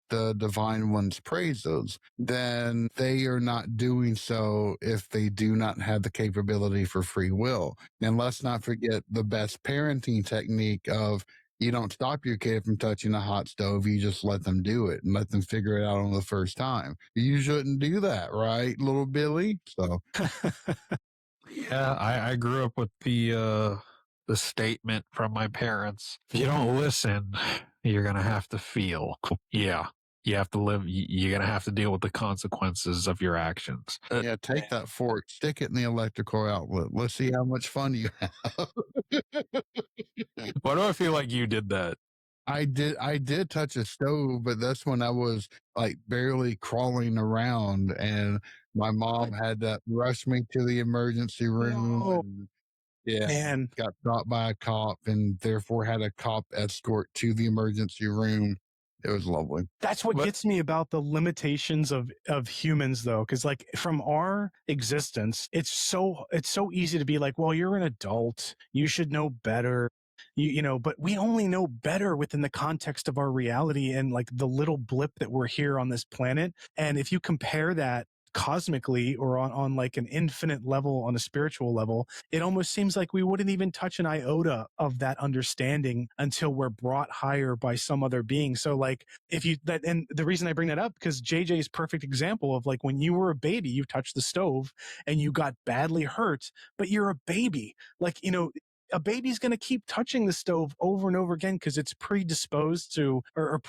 the divine one's praises, then they are not doing so if they do not have the capability for free will. And let's not forget the best parenting technique of you don't stop your kid from touching a hot stove. You just let them do it and let them figure it out on the first time. You shouldn't do that, right, little Billy? So, yeah, I grew up with the statement from my parents: if you don't listen, you're gonna have to feel. Yeah, you have to live. You're gonna have to deal with the consequences of your actions. yeah, take that fork, stick it in the electrical outlet. Let's see how much fun you have. Why do I feel like you did that? I did touch a stove, but that's when I was like barely crawling around, and my mom had to rush me to the emergency room. No. And, yeah, Man, got stopped by a cop, and therefore had a cop escort to the emergency room. It was lovely. that's what gets me about the limitations of humans, though, because like from our existence, it's so easy to be like, well, you're an adult, you should know better. But we only know better within the context of our reality and like the little blip that we're here on this planet. And if you compare that cosmically or on like an infinite level, on a spiritual level, it almost seems like we wouldn't even touch an iota of that understanding until we're brought higher by some other being. So like and the reason I bring that up, because JJ's perfect example of like when you were a baby, you touched the stove and you got badly hurt, but you're a baby. Like, a baby's going to keep touching the stove over and over again because it's predisposed to, or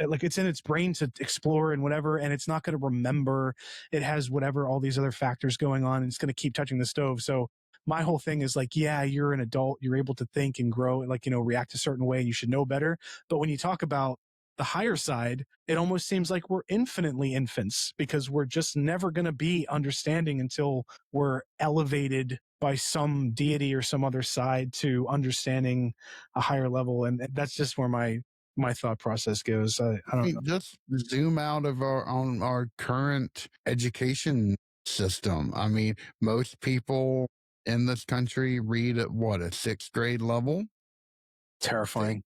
like it's in its brain to explore and whatever, and it's not going to remember. It has whatever, all these other factors going on, and it's going to keep touching the stove. So my whole thing is like, yeah, you're an adult, you're able to think and grow and, like, you know, react a certain way, and you should know better. But when you talk about the higher side, it almost seems like we're infinitely infants, because we're just never going to be understanding until we're elevated by some deity or some other side to understanding a higher level. And that's just where my thought process goes. I don't know. Just zoom out of our current education system. I mean, most people in this country read at what, a sixth grade level? Terrifying.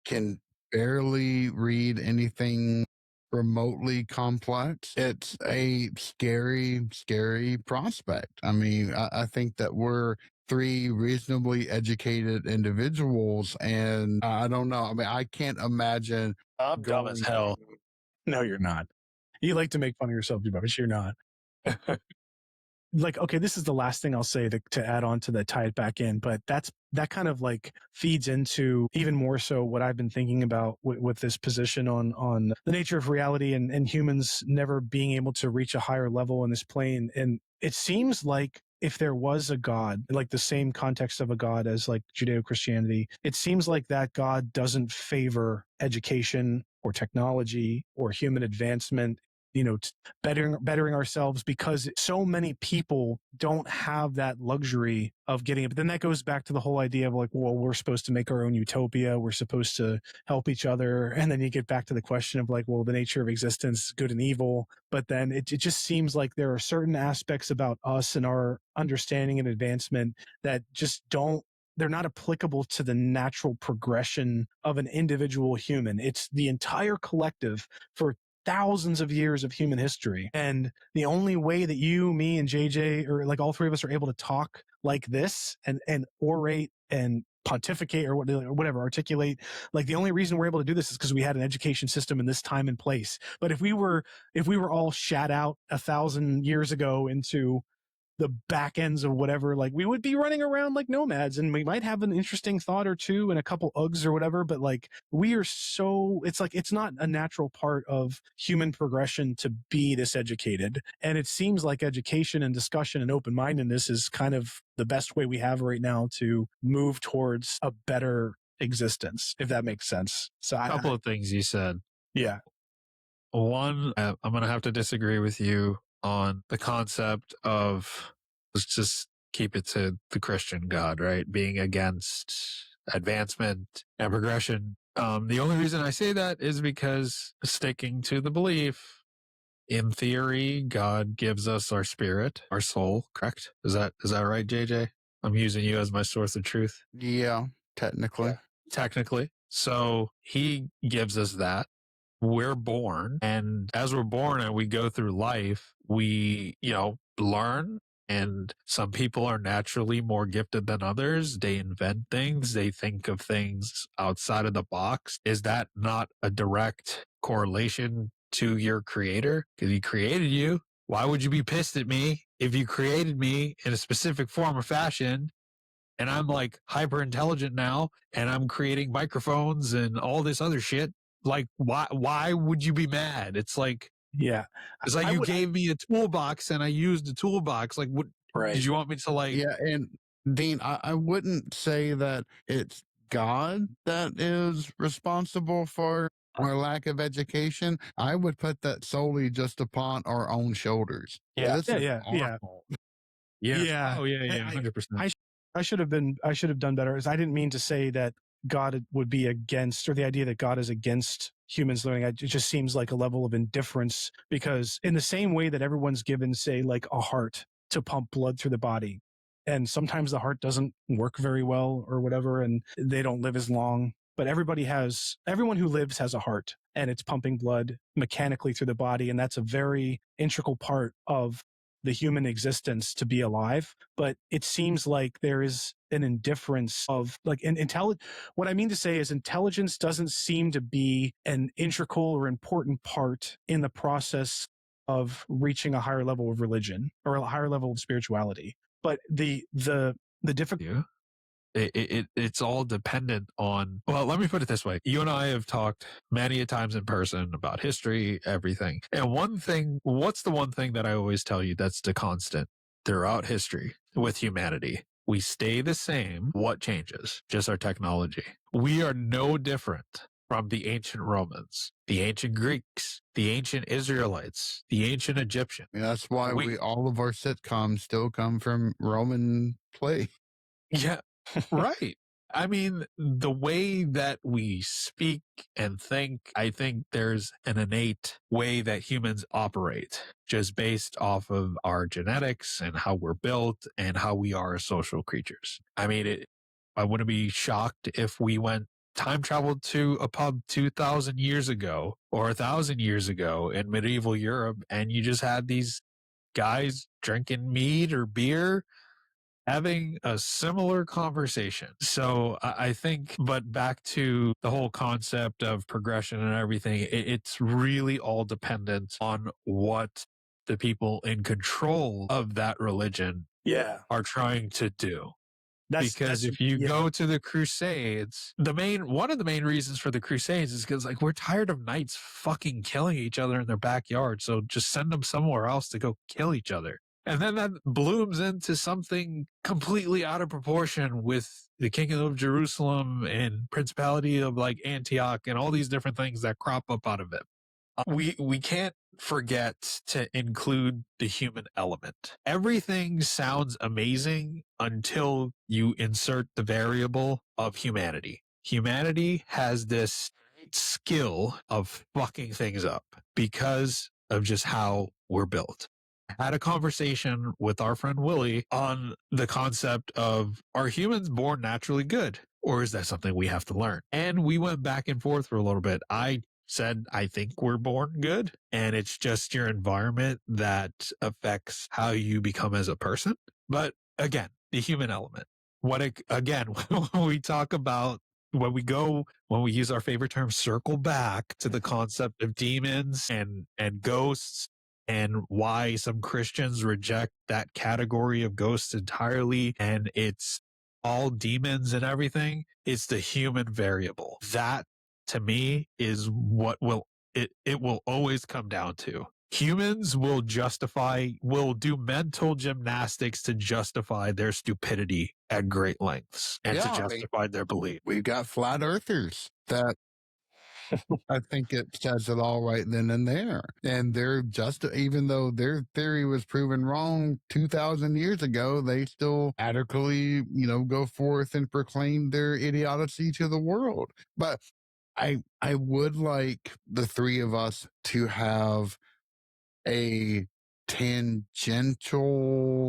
Can barely read anything remotely complex. It's a scary, scary prospect. I mean, I think that we're three reasonably educated individuals, and I don't know. I mean, I can't imagine. I'm dumb as hell. No, you're not. You like to make fun of yourself, but you're not. Like, okay, this is the last thing I'll say to add on to that, tie it back in, but that kind of like feeds into even more so what I've been thinking about with this position on the nature of reality and humans never being able to reach a higher level in this plane. And it seems like if there was a God, like the same context of a God as like Judeo-Christianity, it seems like that God doesn't favor education or technology or human advancement, you know, bettering ourselves, because so many people don't have that luxury of getting it. But then that goes back to the whole idea of like, well, we're supposed to make our own utopia. We're supposed to help each other. And then you get back to the question of like, well, the nature of existence, good and evil. But then it just seems like there are certain aspects about us and our understanding and advancement that just they're not applicable to the natural progression of an individual human. It's the entire collective for thousands of years of human history. And the only way that you, me, and JJ, or like all three of us, are able to talk like this and orate and pontificate or whatever, articulate, like the only reason we're able to do this is because we had an education system in this time and place. But if we were all shat out 1,000 years ago into the back ends of whatever, like we would be running around like nomads, and we might have an interesting thought or two and a couple Uggs or whatever, but like we are so, it's like it's not a natural part of human progression to be this educated. And it seems like education and discussion and open-mindedness is kind of the best way we have right now to move towards a better existence, if that makes sense. So A couple of things you said. Yeah. One, I'm going to have to disagree with you on the concept of, let's just keep it to the Christian God, right? Being against advancement and progression. The only reason I say that is because, sticking to the belief, in theory, God gives us our spirit, our soul, correct? Is that right, JJ? I'm using you as my source of truth. Yeah, technically. Yeah. Technically. So he gives us that. We're born, and as we're born and we go through life, we, learn. And some people are naturally more gifted than others. They invent things. They think of things outside of the box. Is that not a direct correlation to your creator? Because he created you. Why would you be pissed at me if you created me in a specific form or fashion? And I'm like hyper intelligent now, and I'm creating microphones and all this other shit. Like, why would you be mad? It's like, Yeah. it's like you gave me a toolbox and I used the toolbox. Like, what did you want me to like? Yeah. And Dean, I wouldn't say that it's God that is responsible for our lack of education. I would put that solely just upon our own shoulders. Yeah. This is our Yeah. fault. Yes. Yeah. Oh, yeah. 100%. I should have done better. As I didn't mean to say that God would be against, or the idea that God is against humans learning. It just seems like a level of indifference, because in the same way that everyone's given, say, like a heart to pump blood through the body, and sometimes the heart doesn't work very well or whatever, and they don't live as long. But everyone who lives has a heart, and it's pumping blood mechanically through the body. And that's a very integral part of the human existence, to be alive. But it seems like there is an indifference of like what I mean to say is intelligence doesn't seem to be an integral or important part in the process of reaching a higher level of religion or a higher level of spirituality. But the difficult. Yeah. It's all dependent on, well, let me put it this way. You and I have talked many a times in person about history, everything. And what's the one thing that I always tell you that's the constant throughout history with humanity? We stay the same. What changes? Just our technology. We are no different from the ancient Romans, the ancient Greeks, the ancient Israelites, the ancient Egyptians. And that's why all of our sitcoms still come from Roman play. Yeah, right. I mean, the way that we speak and think, I think there's an innate way that humans operate just based off of our genetics and how we're built and how we are as social creatures. I mean, I wouldn't be shocked if we went time traveled to a pub 2,000 years ago or 1,000 years ago in medieval Europe, and you just had these guys drinking mead or beer having a similar conversation. So I think, but back to the whole concept of progression and everything, it's really all dependent on what the people in control of that religion are trying to do. Because if you go to the Crusades, one of the main reasons for the Crusades is because like we're tired of knights fucking killing each other in their backyard. So just send them somewhere else to go kill each other. And then that blooms into something completely out of proportion with the Kingdom of Jerusalem and Principality of like Antioch and all these different things that crop up out of it. We can't forget to include the human element. Everything sounds amazing until you insert the variable of humanity. Humanity has this skill of fucking things up because of just how we're built. I had a conversation with our friend Willie on the concept of, are humans born naturally good? Or is that something we have to learn? And we went back and forth for a little bit. I said, I think we're born good, and it's just your environment that affects how you become as a person. But again, the human element. Again, when we talk about, when we use our favorite term, circle back to the concept of demons and ghosts, and why some Christians reject that category of ghosts entirely, and it's all demons and everything, it's the human variable. That, to me, is what it will always come down to. Humans will do mental gymnastics to justify their stupidity at great lengths and to justify their belief. We've got flat earthers that I think it says it all right then and there. And they're just, even though their theory was proven wrong 2,000 years ago, they still adequately, go forth and proclaim their idiocy to the world. But I would like the three of us to have a tangential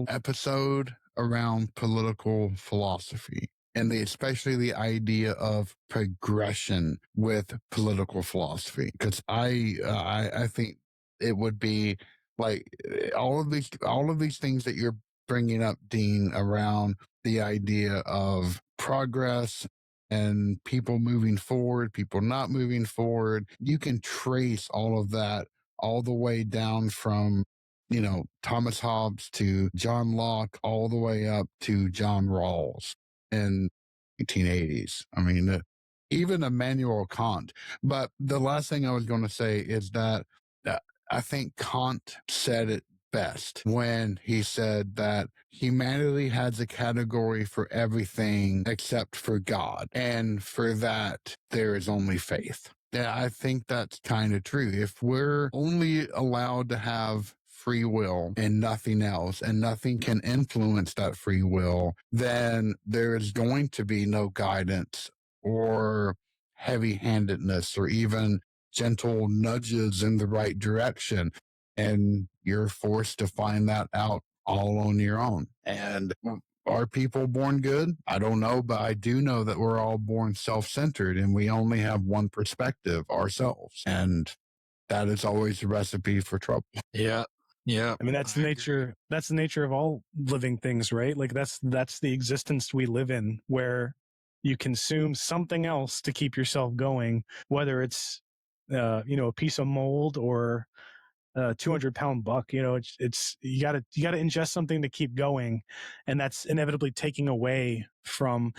episode around political philosophy, and especially the idea of progression with political philosophy, because I think it would be like all of these things that you're bringing up, Dean, around the idea of progress and people moving forward, people not moving forward. You can trace all of that all the way down from, Thomas Hobbes to John Locke, all the way up to John Rawls in 1880s. I mean, even Immanuel Kant. But the last thing I was going to say is that I think Kant said it best when he said that humanity has a category for everything except for God. And for that, there is only faith. Yeah, I think that's kind of true. If we're only allowed to have free will and nothing else, and nothing can influence that free will, then there is going to be no guidance or heavy-handedness or even gentle nudges in the right direction. And you're forced to find that out all on your own. And are people born good? I don't know, but I do know that we're all born self-centered and we only have one perspective, ourselves. And that is always a recipe for trouble. Yeah. Yeah. I mean, that's the nature. That's the nature of all living things, right? Like that's the existence we live in, where you consume something else to keep yourself going, whether it's, a piece of mold or 200-pound buck. It's you gotta ingest something to keep going, and that's inevitably taking away from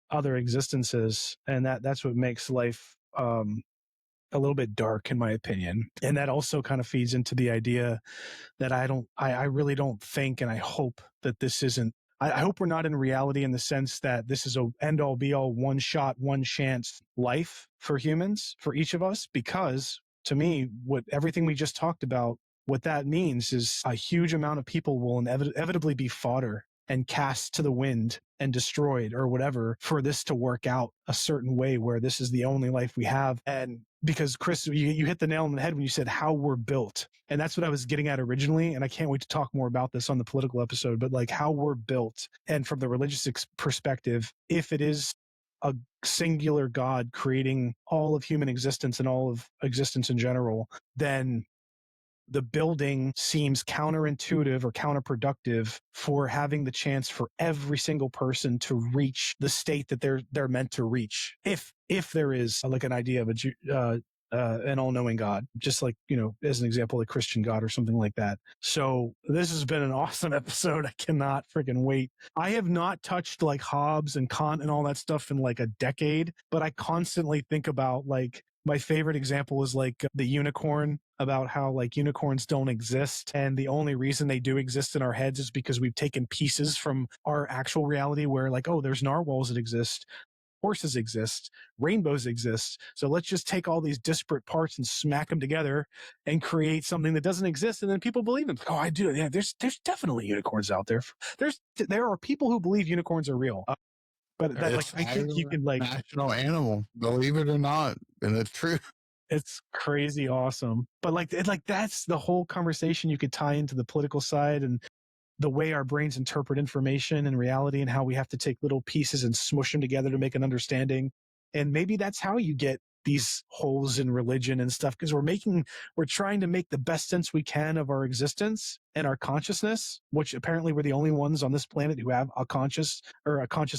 other existences, and that's what makes life a little bit dark, in my opinion. And that also kind of feeds into the idea that I really don't think, and I hope that this isn't, I hope we're not in reality in the sense that this is a end all be all, one shot, one chance life for humans, for each of us, because to me, everything we just talked about, what that means is a huge amount of people will inevitably be fodder and cast to the wind and destroyed or whatever for this to work out a certain way where this is the only life we have. And because Chris, you hit the nail on the head when you said how we're built. And that's what I was getting at originally. And I can't wait to talk more about this on the political episode, but like how we're built. And from the religious perspective, if it is a singular God creating all of human existence and all of existence in general, then the building seems counterintuitive or counterproductive for having the chance for every single person to reach the state that they're meant to reach. If there is like an idea of an all-knowing God, just like, as an example, a Christian God or something like that. So this has been an awesome episode. I cannot freaking wait. I have not touched like Hobbes and Kant and all that stuff in like a decade, but I constantly think about like, my favorite example is like the unicorn, about how like unicorns don't exist. And the only reason they do exist in our heads is because we've taken pieces from our actual reality where like, oh, there's narwhals that exist, horses exist, rainbows exist. So let's just take all these disparate parts and smack them together and create something that doesn't exist. And then people believe them. Oh, I do. Yeah, there's definitely unicorns out there. There are people who believe unicorns are real. But that, like, I think you can like national animal, believe it or not, and it's true. It's crazy awesome. But like that's the whole conversation you could tie into the political side and the way our brains interpret information and reality and how we have to take little pieces and smush them together to make an understanding. And maybe that's how you get these holes in religion and stuff, because we're trying to make the best sense we can of our existence and our consciousness, which apparently we're the only ones on this planet who have a conscious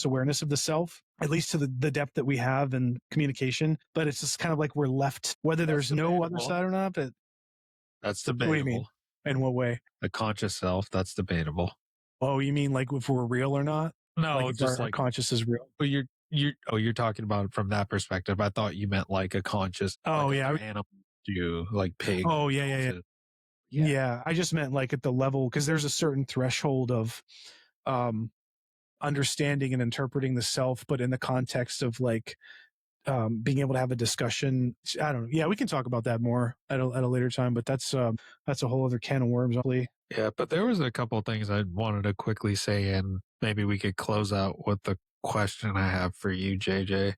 awareness of the self, at least to the depth that we have in communication. But it's just kind of like we're left, whether there's no other side or not. But that's what do you mean? debatable. In what way? A conscious self, that's debatable. Oh, you mean like if we're real or not? No, like if just our like conscious is real. But you're talking about it from that perspective. I thought you meant like a conscious. Oh, like yeah. Animal, like pig. Oh, yeah. I just meant like at the level, because there's a certain threshold of understanding and interpreting the self, but in the context of like being able to have a discussion. I don't know. Yeah, we can talk about that more at a later time, but that's a whole other can of worms. Yeah, but there was a couple of things I wanted to quickly say, and maybe we could close out with the question I have for you, JJ.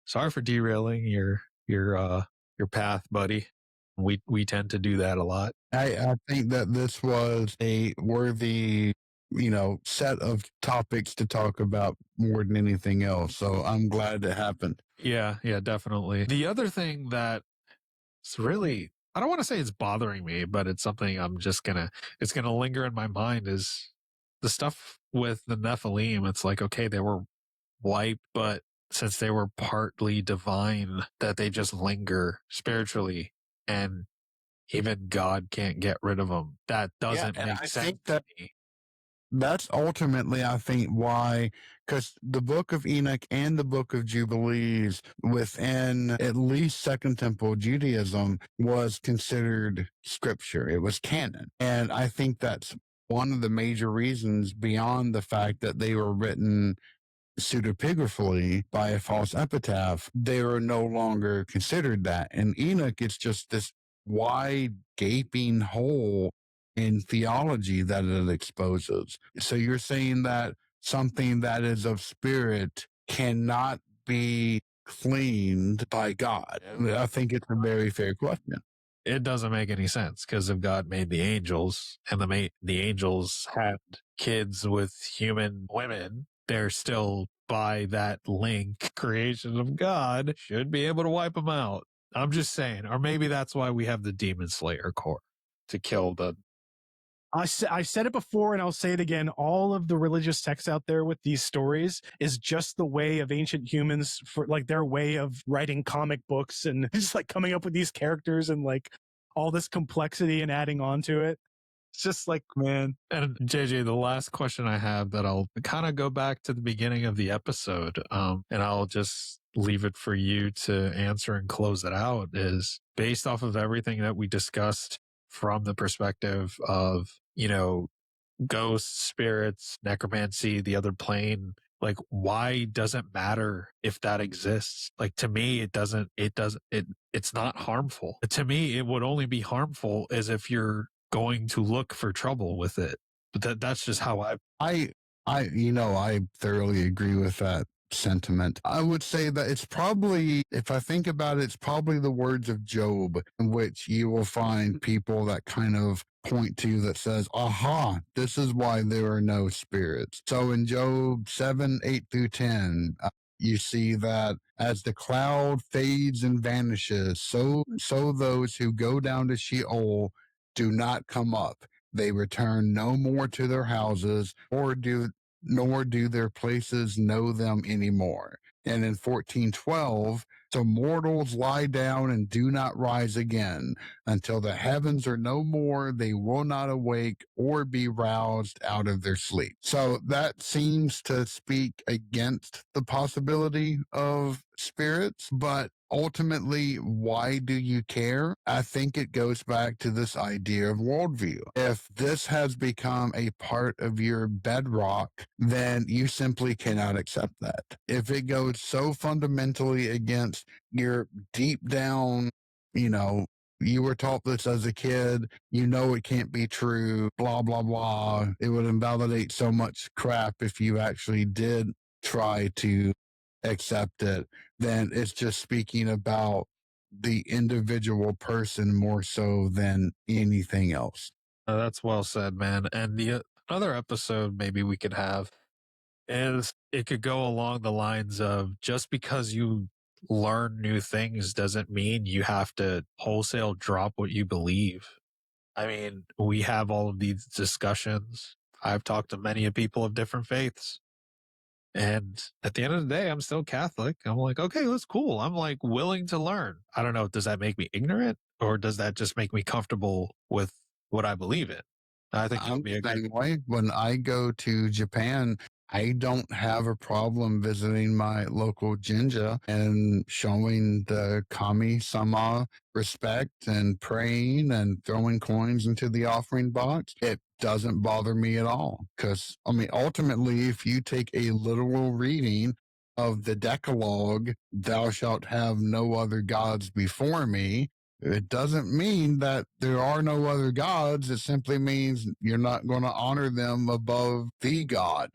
Sorry for derailing your path, buddy. We tend to do that a lot. I think that this was a worthy, set of topics to talk about more than anything else. So I'm glad it happened. Yeah, definitely. The other thing that it's really, I don't want to say it's bothering me, but it's something it's gonna linger in my mind is the stuff with the Nephilim. It's like, okay, they were wiped, but since they were partly divine, that they just linger spiritually, and even God can't get rid of them. That doesn't make sense to me. That's ultimately, I think, why, because the book of Enoch and the book of Jubilees within at least Second Temple Judaism was considered scripture. It was canon. And I think that's one of the major reasons, beyond the fact that they were written pseudepigraphally by a false epitaph, they are no longer considered that. And Enoch, it's just this wide gaping hole in theology that it exposes. So you're saying that something that is of spirit cannot be cleaned by God? I think it's a very fair question. It doesn't make any sense, because if God made the angels and the angels had kids with human women, they're still, by that link, creation of God, should be able to wipe them out. I'm just saying. Or maybe that's why we have the Demon Slayer Corps, to kill the... I said it before and I'll say it again. All of the religious texts out there with these stories is just the way of ancient humans, for like their way of writing comic books and just like coming up with these characters and like all this complexity and adding on to it. It's just like, man. And JJ, the last question I have that I'll kind of go back to the beginning of the episode, and I'll just leave it for you to answer and close it out, is based off of everything that we discussed from the perspective of, ghosts, spirits, necromancy, the other plane. Like, why does it matter if that exists? Like, to me, it's not harmful. To me, it would only be harmful as if you're going to look for trouble with it. But that's just how I thoroughly agree with that sentiment. I would say that it's probably, if I think about it, it's probably the words of Job, in which you will find people that kind of point to that says, aha, this is why there are no spirits. So in Job 7:8-10, you see that as the cloud fades and vanishes, so those who go down to Sheol do not come up. They return no more to their houses, nor do their places know them anymore. And in 14:12, so mortals lie down and do not rise again. Until the heavens are no more, they will not awake or be roused out of their sleep. So that seems to speak against the possibility of spirits, but ultimately, why do you care? I think it goes back to this idea of worldview. If this has become a part of your bedrock, then you simply cannot accept that. If it goes so fundamentally against your deep down, you were taught this as a kid, it can't be true, blah, blah, blah. It would invalidate so much crap if you actually did try to accept it, then it's just speaking about the individual person more so than anything else. That's well said, man. And the other episode maybe we could have is it could go along the lines of, just because you learn new things doesn't mean you have to wholesale drop what you believe. I mean, we have all of these discussions. I've talked to many people of different faiths. And at the end of the day, I'm still Catholic. I'm like, okay, that's cool. I'm like willing to learn. I don't know. Does that make me ignorant, or does that just make me comfortable with what I believe in? I think I'm the same way. When I go to Japan, I don't have a problem visiting my local jinja and showing the kami-sama respect and praying and throwing coins into the offering box. It doesn't bother me at all. Because, ultimately, if you take a literal reading of the Decalogue, thou shalt have no other gods before me, it doesn't mean that there are no other gods. It simply means you're not going to honor them above the God.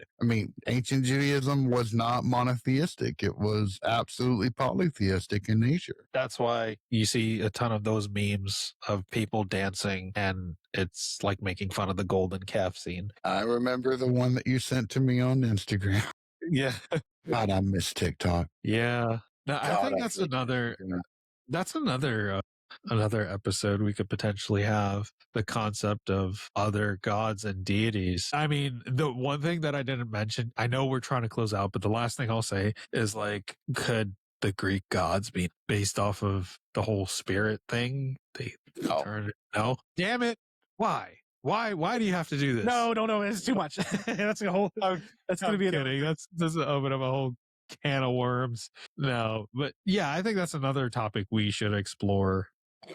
Ancient Judaism was not monotheistic. It was absolutely polytheistic in nature. That's why you see a ton of those memes of people dancing, and it's like making fun of the golden calf scene. I remember the one that you sent to me on Instagram. Yeah. God, I miss TikTok. Yeah. No, I think that's another episode we could potentially have, the concept of other gods and deities. I mean, the one thing that I didn't mention, I know we're trying to close out, but the last thing I'll say is, like, could the Greek gods be based off of the whole spirit thing? No. Damn it. Why? Why do you have to do this? No. It's too much. That's a whole. That's going to be kidding. That's open up a whole can of worms. No, but yeah, I think that's another topic we should explore.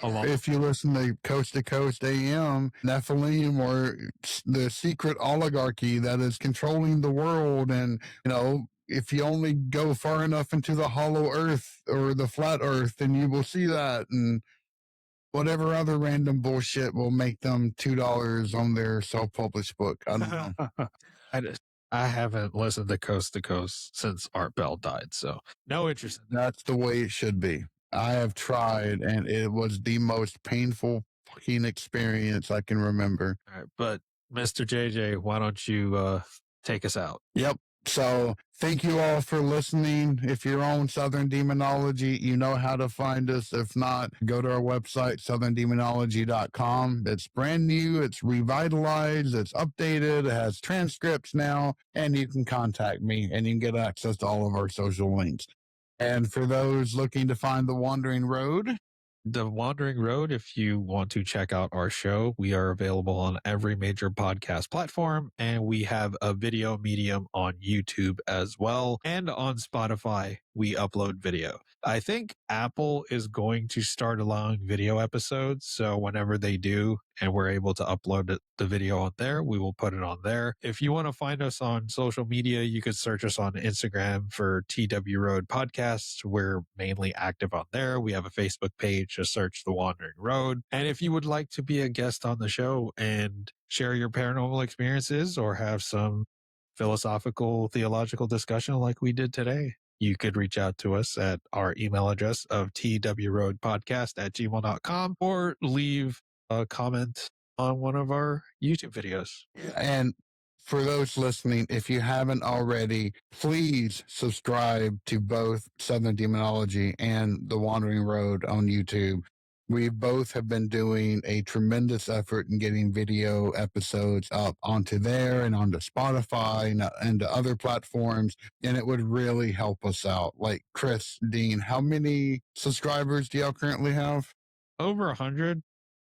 If you listen to Coast AM, Nephilim, or the secret oligarchy that is controlling the world, and if you only go far enough into the hollow earth or the flat earth, then you will see that, and whatever other random bullshit will make them $2 on their self-published book. I don't know. I haven't listened to Coast since Art Bell died, so no interest. That's the way it should be. I have tried, and it was the most painful fucking experience I can remember. All right, but Mr. JJ, why don't you take us out? Yep. So thank you all for listening. If you're on Southern Demonology, you know how to find us. If not, go to our website, southerndemonology.com. It's brand new. It's revitalized. It's updated. It has transcripts now, and you can contact me, and you can get access to all of our social links. And for those looking to find the Wandering Road, The Wandering Road, if you want to check out our show, we are available on every major podcast platform, and we have a video medium on YouTube as well. And on Spotify, we upload video. I think Apple is going to start allowing video episodes. So whenever they do, and we're able to upload the video on there, we will put it on there. If you want to find us on social media, you could search us on Instagram for TW Road Podcasts. We're mainly active on there. We have a Facebook page. Just search The Wandering Road. And if you would like to be a guest on the show and share your paranormal experiences or have some philosophical, theological discussion like we did today, you could reach out to us at our email address of twroadpodcast@gmail.com or leave a comment on one of our YouTube videos. And for those listening, if you haven't already, please subscribe to both Southern Demonology and The Wandering Road on YouTube. We both have been doing a tremendous effort in getting video episodes up onto there and onto Spotify and to other platforms, and it would really help us out. Like Chris, Dean, how many subscribers do y'all currently have? Over 100,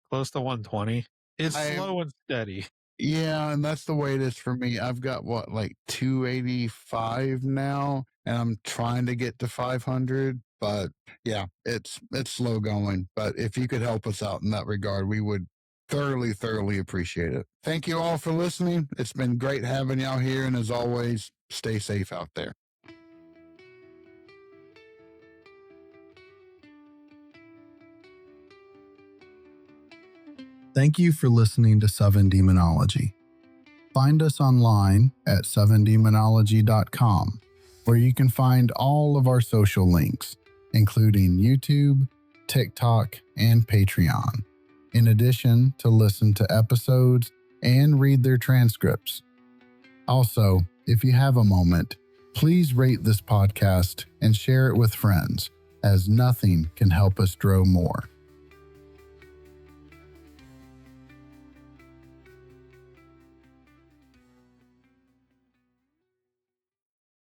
close to 120. It's slow and steady. Yeah, and that's the way it is for me. I've got like 285 now, and I'm trying to get to 500. But yeah, it's slow going. But if you could help us out in that regard, we would thoroughly appreciate it. Thank you all for listening. It's been great having y'all here, and as always, stay safe out there. Thank you for listening to Southern Demonology. Find us online at sevendemonology.com, where you can find all of our social links, including YouTube, TikTok, and Patreon, in addition to listen to episodes and read their transcripts. Also, if you have a moment, please rate this podcast and share it with friends, as nothing can help us grow more.